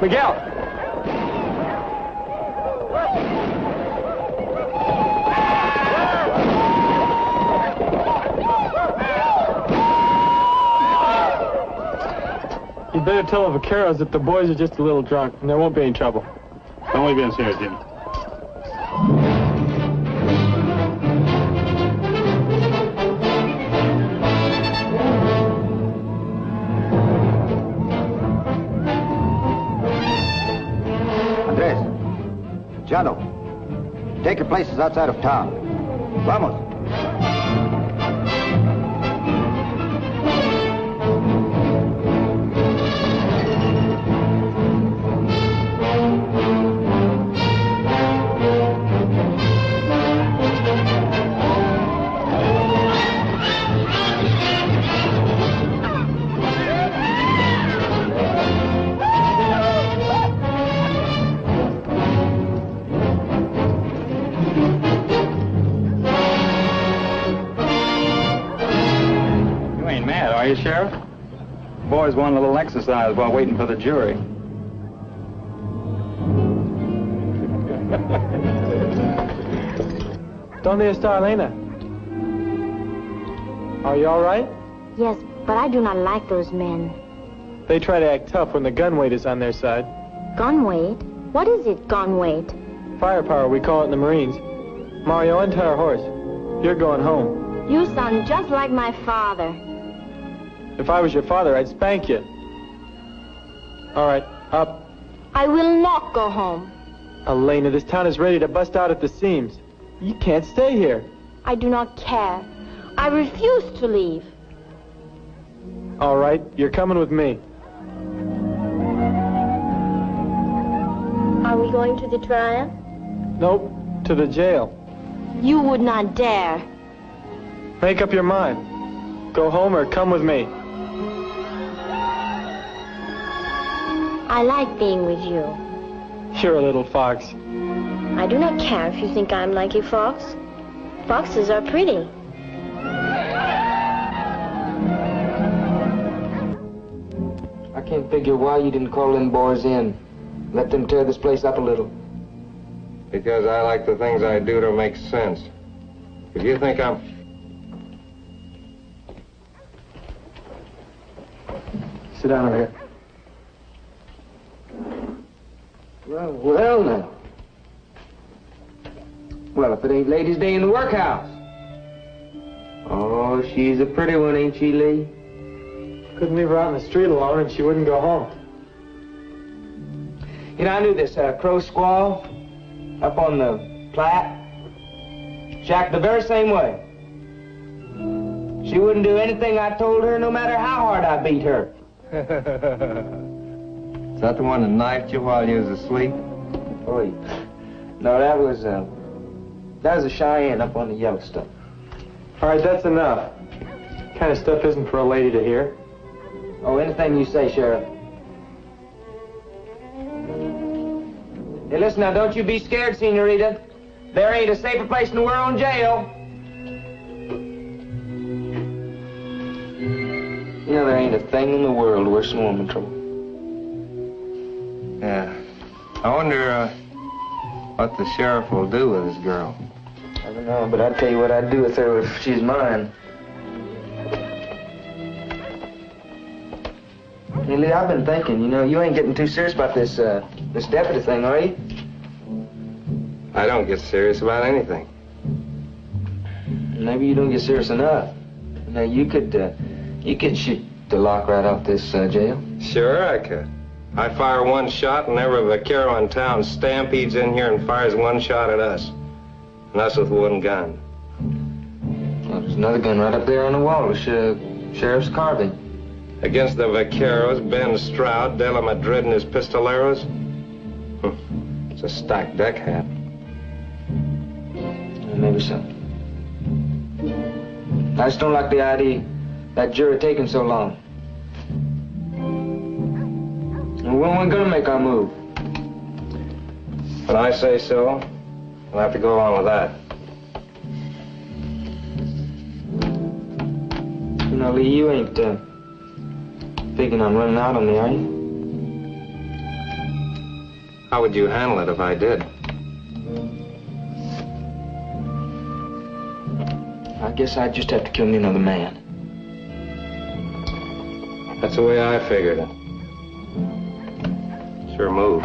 Miguel! You better tell the vaqueros that the boys are just a little drunk and there won't be any trouble. Muy bien, señor Jim. Chano, take your places outside of town. Vamos. Are you, Sheriff? Boys want a little exercise while waiting for the jury. ¿Dónde está Elena? Are you all right? Yes, but I do not like those men. They try to act tough when the gun weight is on their side. Gun weight? What is it, gun weight? Firepower, we call it in the Marines. Mario, untie our horse. You're going home. You sound just like my father. If I was your father, I'd spank you. All right, up. I will not go home. Elena, this town is ready to bust out at the seams. You can't stay here. I do not care. I refuse to leave. All right, you're coming with me. Are we going to the trial? Nope, to the jail. You would not dare. Make up your mind. Go home or come with me. I like being with you. You're a little fox. I do not care if you think I'm like a fox. Foxes are pretty. I can't figure why you didn't call them boys in. Let them tear this place up a little. Because I like the things I do to make sense. If you think I'm... Sit down over here. Well now. Well, if it ain't Ladies' Day in the workhouse. Oh, she's a pretty one, ain't she, Lee? Couldn't leave her out in the street alone and she wouldn't go home. You know, I knew this crow squaw up on the Platte. She acted the very same way. She wouldn't do anything I told her, no matter how hard I beat her. Is that the one that knifed you while you was asleep? Oh, no, that was a Cheyenne up on the Yellowstone. All right, that's enough. Kind of stuff isn't for a lady to hear. Oh, anything you say, Sheriff. Hey, listen now, don't you be scared, Senorita. There ain't a safer place in the world than jail. You know, there ain't a thing in the world worse than woman trouble. Yeah. I wonder what the sheriff will do with this girl. I don't know, but I'd tell you what I'd do with her if she's mine. Hey, Lee, I've been thinking, you know, you ain't getting too serious about this deputy thing, are you? I don't get serious about anything. Maybe you don't get serious enough. Now, you could shoot the lock right off this jail. Sure, I could. I fire one shot and every vaquero in town stampedes in here and fires one shot at us. And us with one gun. Well, there's another gun right up there on the wall with Sheriff's carbine. Against the vaqueros, Ben Stroud, De La Madrid, and his pistoleros? It's a stacked deck hat. Maybe so. I just don't like the idea that jury taking so long. And when we're gonna make our move? When I say so, we'll have to go along with that. You know, Lee, you ain't thinking I'm running out on me, are you? How would you handle it if I did? I guess I'd just have to kill me another man. That's the way I figured it. Sure move.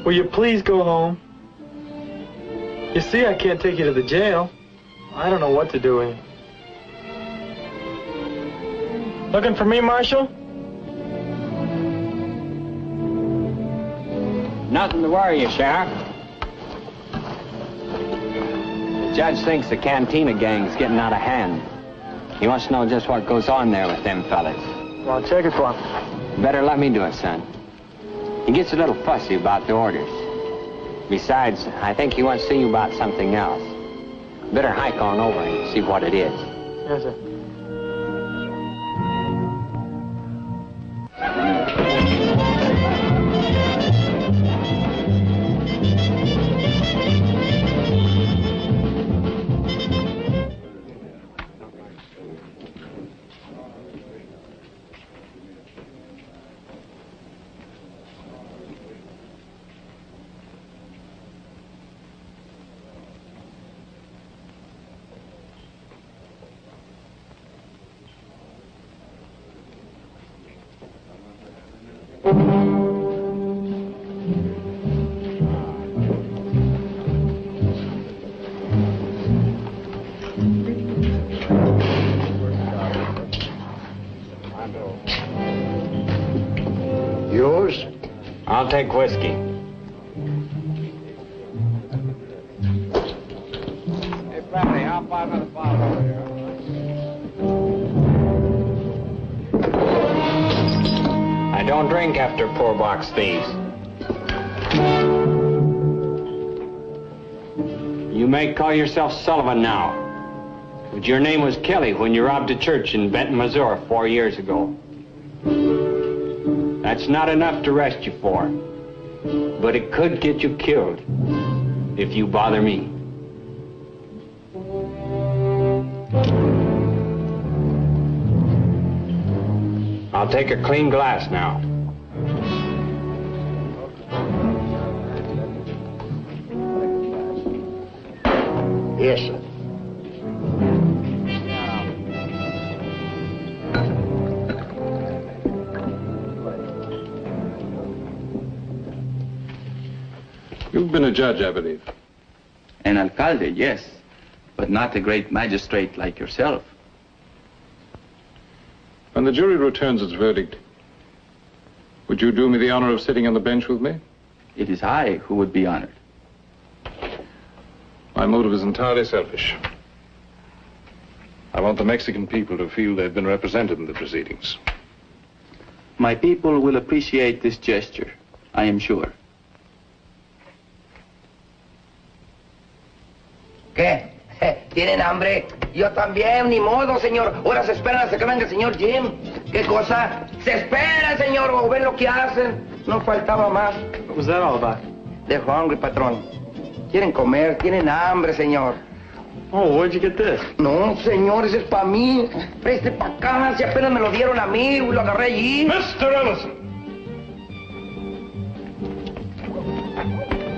Will you please go home? You see, I can't take you to the jail. I don't know what to do with you. Looking for me, Marshal? Nothing to worry you, Sheriff. The judge thinks the cantina gang's getting out of hand. He wants to know just what goes on there with them fellas. Well, check it for him. Better let me do it, son. He gets a little fussy about the orders. Besides, I think he wants to see you about something else. Better hike on over and see what it is. Yes, sir. Yours? I'll take whiskey. Hey, Bradley, how about another bottle over here? I don't drink after poor box thieves. You may call yourself Sullivan now, but your name was Kelly when you robbed a church in Benton, Missouri 4 years ago. That's not enough to arrest you for, but it could get you killed if you bother me. I'll take a clean glass now. Yes, sir. You've been a judge, I believe. An alcalde, yes, but not a great magistrate like yourself. When the jury returns its verdict, would you do me the honor of sitting on the bench with me? It is I who would be honored. My motive is entirely selfish. I want the Mexican people to feel they've been represented in the proceedings. My people will appreciate this gesture, I am sure. ¿Qué? ¿Tienen hambre? Yo también, ni modo, señor. Ahora se esperan hasta que venga el señor Jim. ¿Qué cosa? Se esperan, señor, o ven lo que hacen. No faltaba más. What was that all about? They're hungry, patrón. Quieren comer, tienen hambre, señor. Oh, where'd you get this? No, señor, ese es para mí. Preste para acá, si apenas me lo dieron a mí, y lo agarré allí. Mr. Ellison!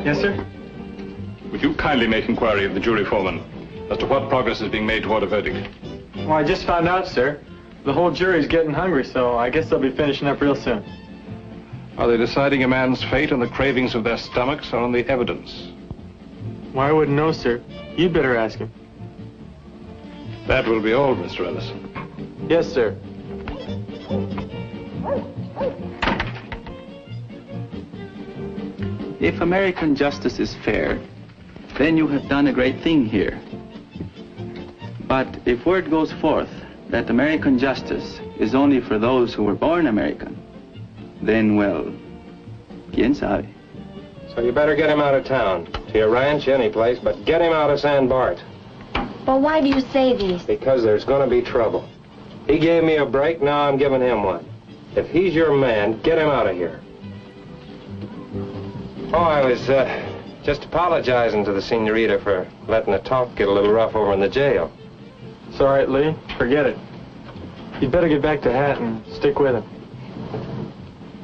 Yes, sir? Would you kindly make inquiry of the jury foreman as to what progress is being made toward a verdict? Well, I just found out, sir. The whole jury's getting hungry, so I guess they'll be finishing up real soon. Are they deciding a man's fate on the cravings of their stomachs or on the evidence? Why, I wouldn't know, sir. You'd better ask him. That will be all, Mr. Ellison. Yes, sir. If American justice is fair, then you have done a great thing here. But if word goes forth that American justice is only for those who were born American, then, well, quién sabe. So you better get him out of town, to your ranch, any place, but get him out of San Bart. But why do you say this? Because there's going to be trouble. He gave me a break, now I'm giving him one. If he's your man, get him out of here. Oh, I was just apologizing to the senorita for letting the talk get a little rough over in the jail. It's all right, Lee. Forget it. You'd better get back to Hat and stick with him.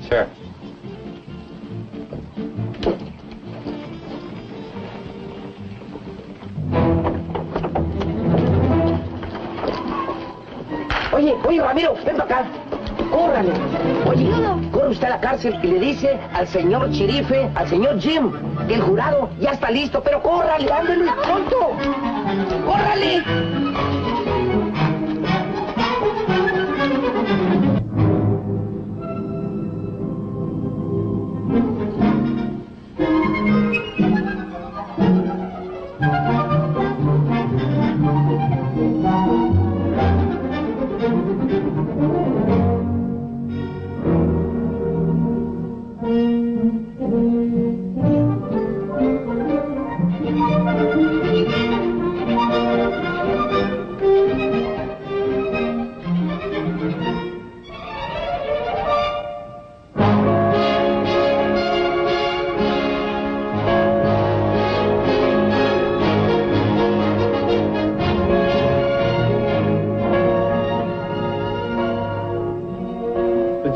Sure. Oye, Ramiro, ven para acá. Córrale. Oye, corre usted a la cárcel y le dice al señor sherife, al señor Jim, que el jurado ya está listo, pero córrale, ándale, pronto. ¡Córrale!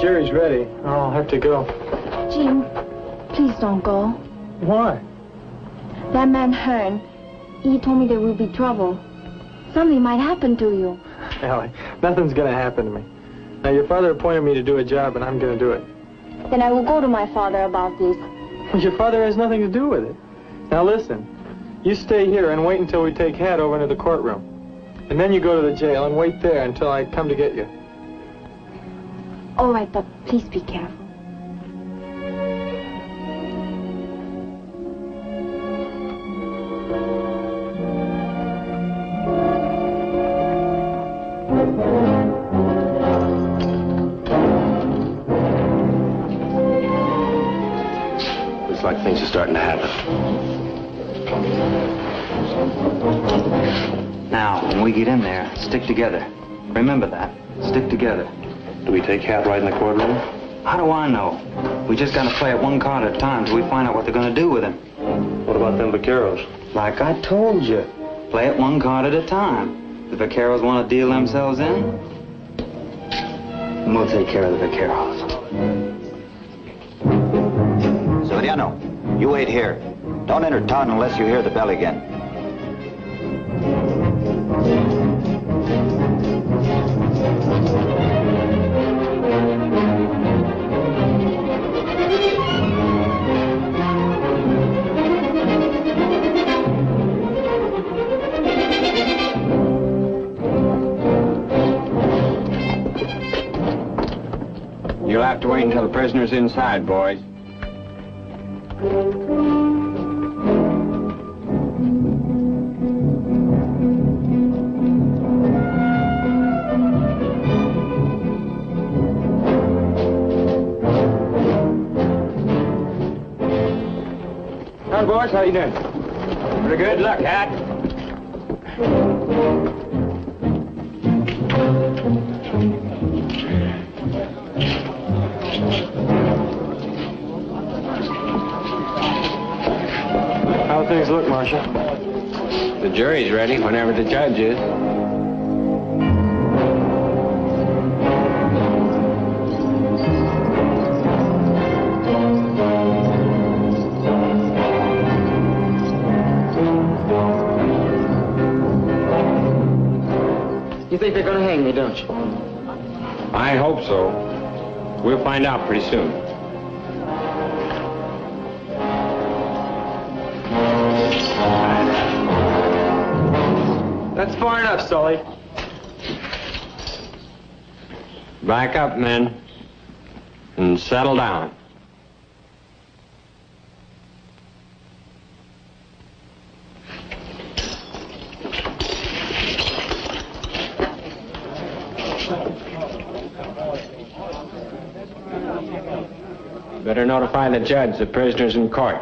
Jerry's ready. I'll have to go. Jim, please don't go. Why? That man Hearn, he told me there will be trouble. Something might happen to you. Ellie, nothing's gonna happen to me. Now, your father appointed me to do a job, and I'm gonna do it. Then I will go to my father about this. Your father has nothing to do with it. Now listen, you stay here and wait until we take Hat over into the courtroom. And then you go to the jail and wait there until I come to get you. All right, but please be careful. Looks like things are starting to happen. Now, when we get in there, stick together. Remember that. Stick together. Do we take Hat right in the courtroom? How do I know? We just gotta play it one card at a time till we find out what they're gonna do with him. What about them vaqueros? Like I told you. Play it one card at a time. The vaqueros want to deal themselves in, and we'll take care of the vaqueros. Severiano, you wait here. Don't enter town unless you hear the bell again. You'll have to wait until the prisoner's inside, boys. Hi, boys. How you doing? Pretty good. Luck, Hat. How things look, Marshal? The jury's ready whenever the judge is. You think they're gonna hang me, don't you? I hope so. We'll find out pretty soon. That's far enough, Sully. Back up, men, and settle down. Better notify the judge the prisoner's in court.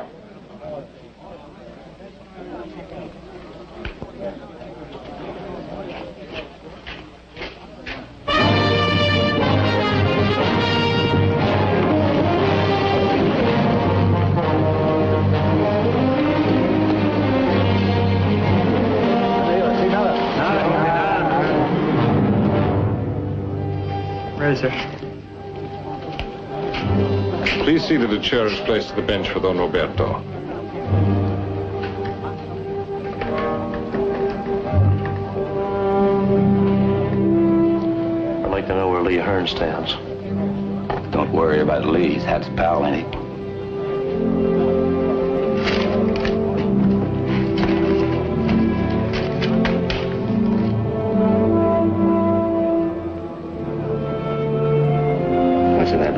Please see that a chair is placed to the bench for Don Roberto. I'd like to know where Lee Hearn stands. Don't worry about Lee. He's Hat's pal, ain't he?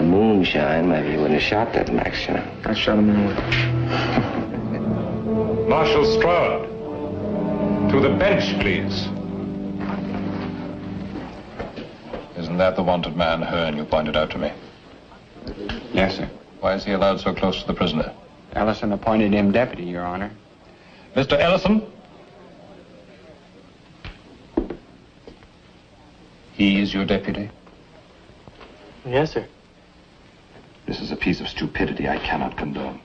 Moonshine, maybe he wouldn't have shot that Max, you know. I shot him anyway. Marshal Stroud, to the bench, please. Isn't that the wanted man, Hearn, you pointed out to me? Yes, sir. Why is he allowed so close to the prisoner? Ellison appointed him deputy, Your Honor. Mr. Ellison? He is your deputy? Yes, sir. This is a piece of stupidity I cannot condone.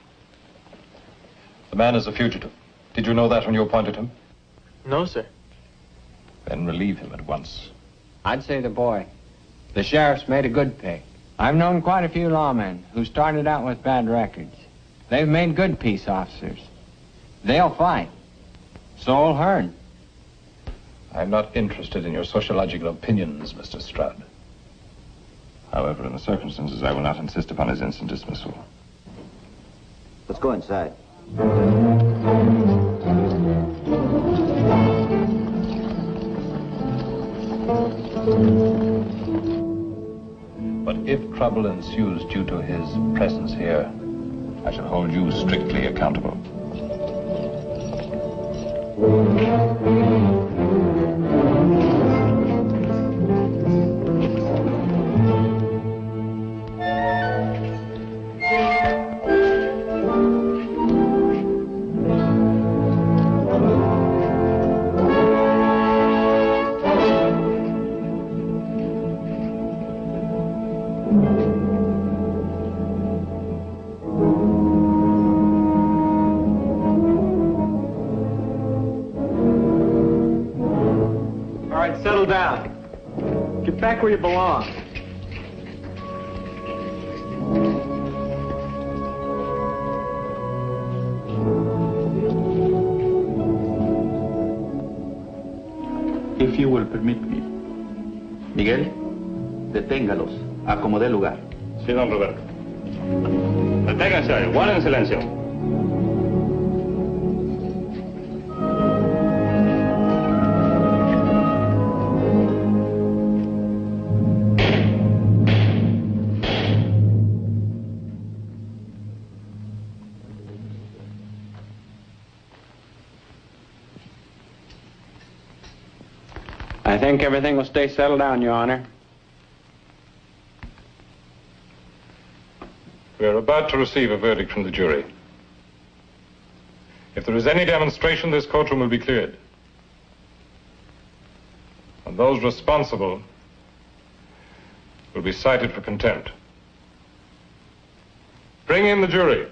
The man is a fugitive. Did you know that when you appointed him? No, sir. Then relieve him at once. I'd say the boy. The sheriff's made a good pick. I've known quite a few lawmen who started out with bad records. They've made good peace officers. They'll fight. So'll Hearn. I'm not interested in your sociological opinions, Mr. Stroud. However, in the circumstances, I will not insist upon his instant dismissal. Let's go inside. But if trouble ensues due to his presence here, I shall hold you strictly accountable. Settle down. Get back where you belong. If you will permit me. Miguel, deténgalos. Acomodé lugar. Sí, don Roberto. Deténganse, guarden en silencio. I think everything will stay settled down, Your Honor. We are about to receive a verdict from the jury. If there is any demonstration, this courtroom will be cleared. And those responsible will be cited for contempt. Bring in the jury.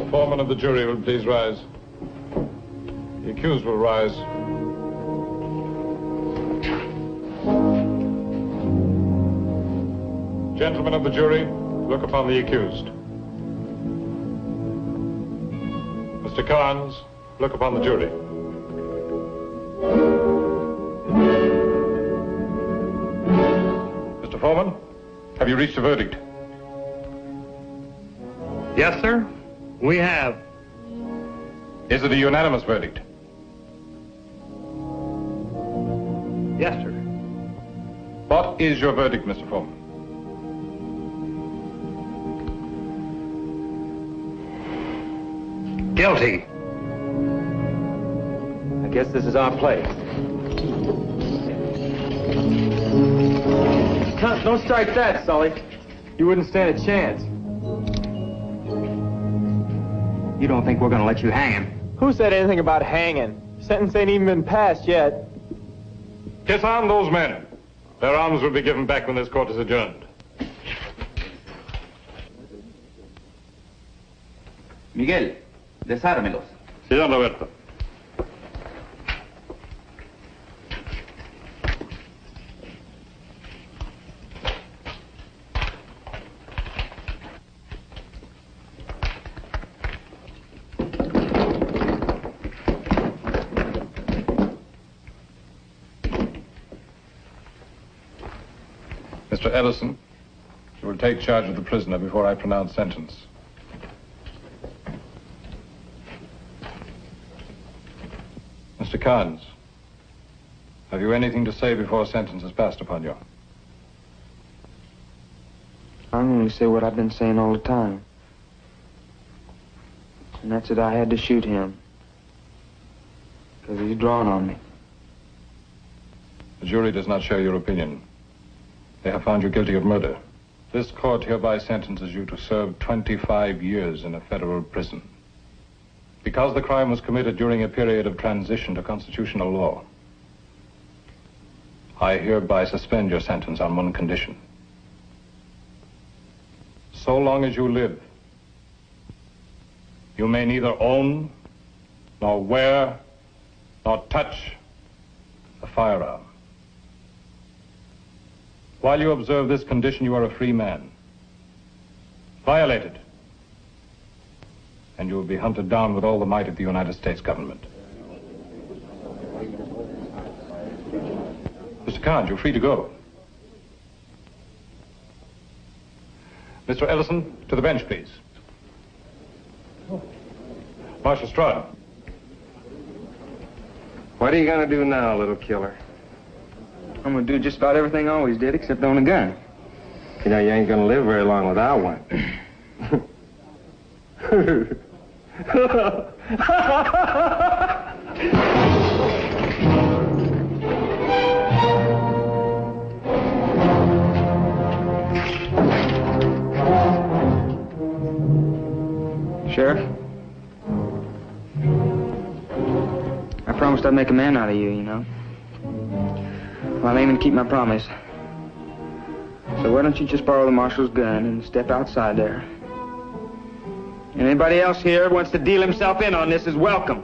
Foreman of the jury will please rise. The accused will rise. Gentlemen of the jury, look upon the accused. Mr. Carnes, look upon the jury. Mr. Foreman, have you reached a verdict? Yes, sir. We have. Is it a unanimous verdict? Yes, sir. What is your verdict, Mr. Foreman? Guilty. I guess this is our place. Don't strike that, Sully. You wouldn't stand a chance. You don't think we're gonna let you hang him? Who said anything about hanging? Sentence ain't even been passed yet. Disarm those men. Their arms will be given back when this court is adjourned. Miguel, desármelos. Sí, don Roberto. Mr. Ellison, you will take charge of the prisoner before I pronounce sentence. Mr. Carnes, have you anything to say before sentence is passed upon you? I'm going to say what I've been saying all the time. And that's that I had to shoot him. Because he's drawn on me. The jury does not share your opinion. They have found you guilty of murder. This court hereby sentences you to serve 25 years in a federal prison. Because the crime was committed during a period of transition to constitutional law, I hereby suspend your sentence on one condition. so long as you live, you may neither own, nor wear, nor touch a firearm. While you observe this condition, you are a free man. Violate it, and you will be hunted down with all the might of the United States government. Mr. Carnes, you're free to go. Mr. Ellison, to the bench, please. Marshal Stroud. What are you gonna do now, little killer? I'm gonna do just about everything I always did, except own a gun. You know, you ain't gonna live very long without one. Sheriff, I promised I'd make a man out of you, you know. Well, I'm aiming to keep my promise. So why don't you just borrow the marshal's gun and step outside there? And anybody else here who wants to deal himself in on this is welcome.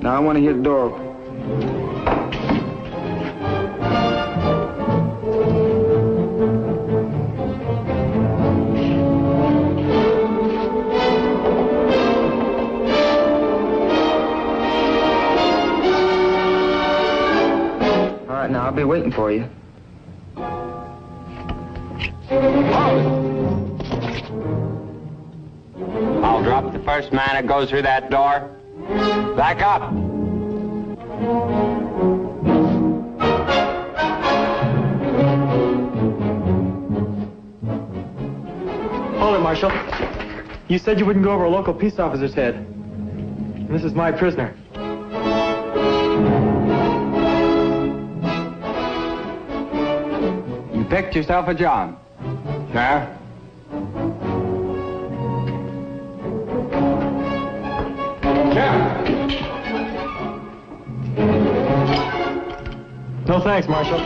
Now I want to hear the door open. All right, now I'll be waiting for you. I'll drop the first man that goes through that door. Back up. Hold it, Marshal. You said you wouldn't go over a local peace officer's head. And this is my prisoner. You picked yourself a job. Sheriff? No thanks, Marshal.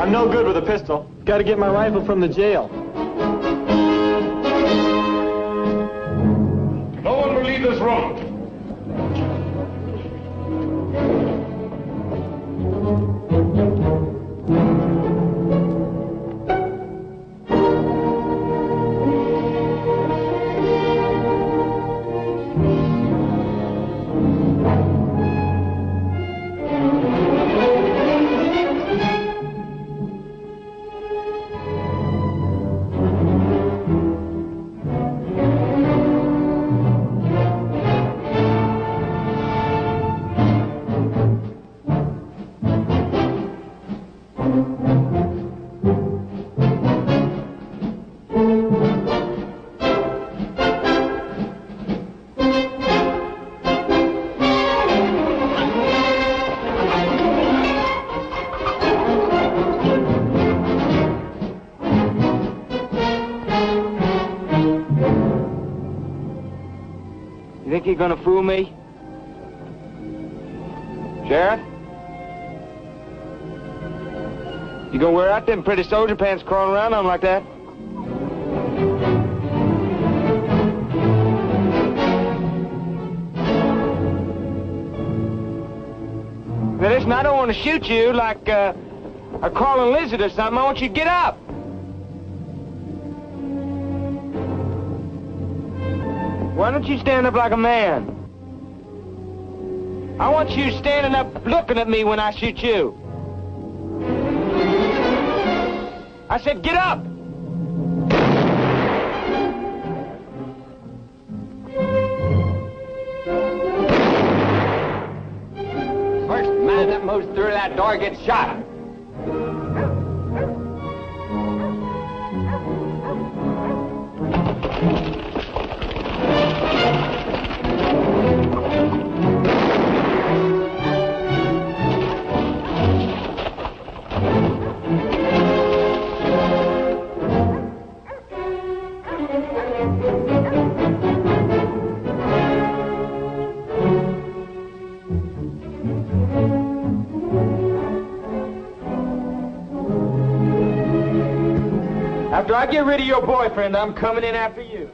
I'm no good with a pistol. Got to get my rifle from the jail. No one will leave this room. You think you're gonna fool me? Sheriff? You gonna wear out them pretty soldier pants crawling around on like that? Now listen, I don't want to shoot you like a crawling lizard or something. I want you to get up. Why don't you stand up like a man? I want you standing up looking at me when I shoot you. I said, get up! First man that moves through that door gets shot. After I get rid of your boyfriend, I'm coming in after you.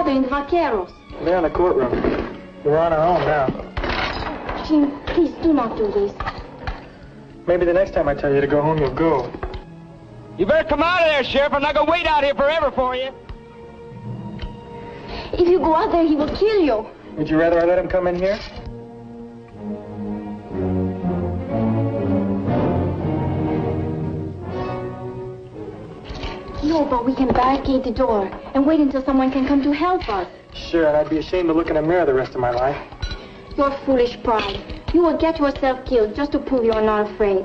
In the vaqueros. They're in the courtroom. We're on our own now. Jim, please do not do this. Maybe the next time I tell you to go home, you'll go. You better come out of there, Sheriff. I'm not going to wait out here forever for you. If you go out there, he will kill you. Would you rather I let him come in here? No, but we can barricade the door and wait until someone can come to help us. Sure, and I'd be ashamed to look in a mirror the rest of my life. Your foolish pride. You will get yourself killed just to prove you are not afraid.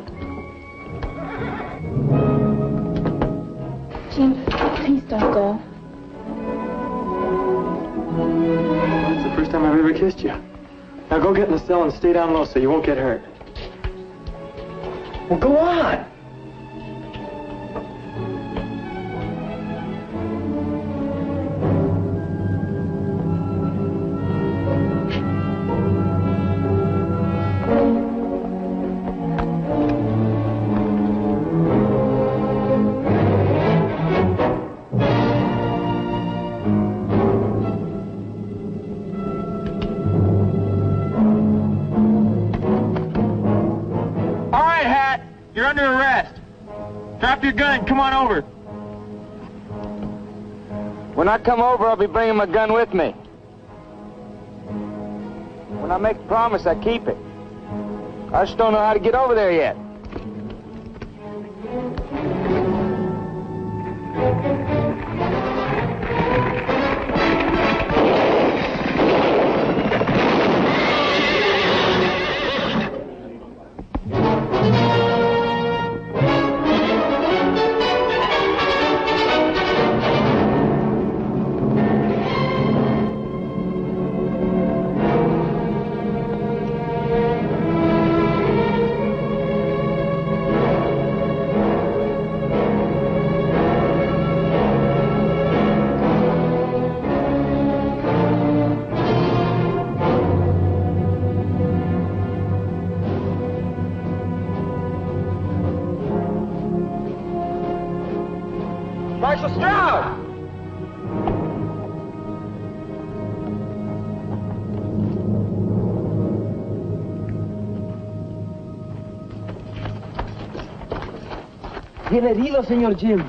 Jim, please don't go. It's the first time I've ever kissed you. Now go get in the cell and stay down low so you won't get hurt. Well, go on. Drop your gun. Come on over. When I come over, I'll be bringing my gun with me. When I make a promise, I keep it. I just don't know how to get over there yet. Marshal Stroud! Bien herido, señor Jim.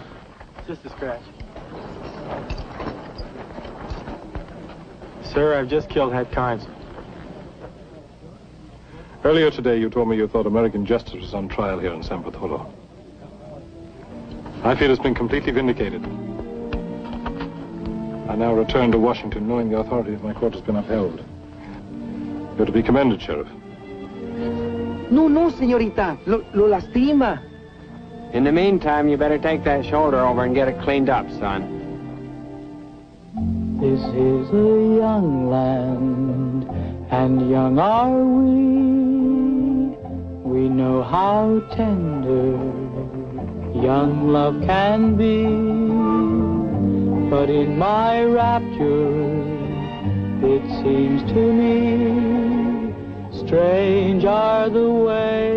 Just a scratch. Sir, I've just killed Hatfield Carnes. Earlier today, you told me you thought American justice was on trial here in San Bartolo. I feel it's been completely vindicated. I now return to Washington knowing the authority of my court has been upheld. You're to be commended, Sheriff. No, señorita. Lo lastima. In the meantime, you better take that shoulder over and get it cleaned up, son. This is a young land, and young are we. We know how tender young love can be, but in my rapture, it seems to me, strange are the ways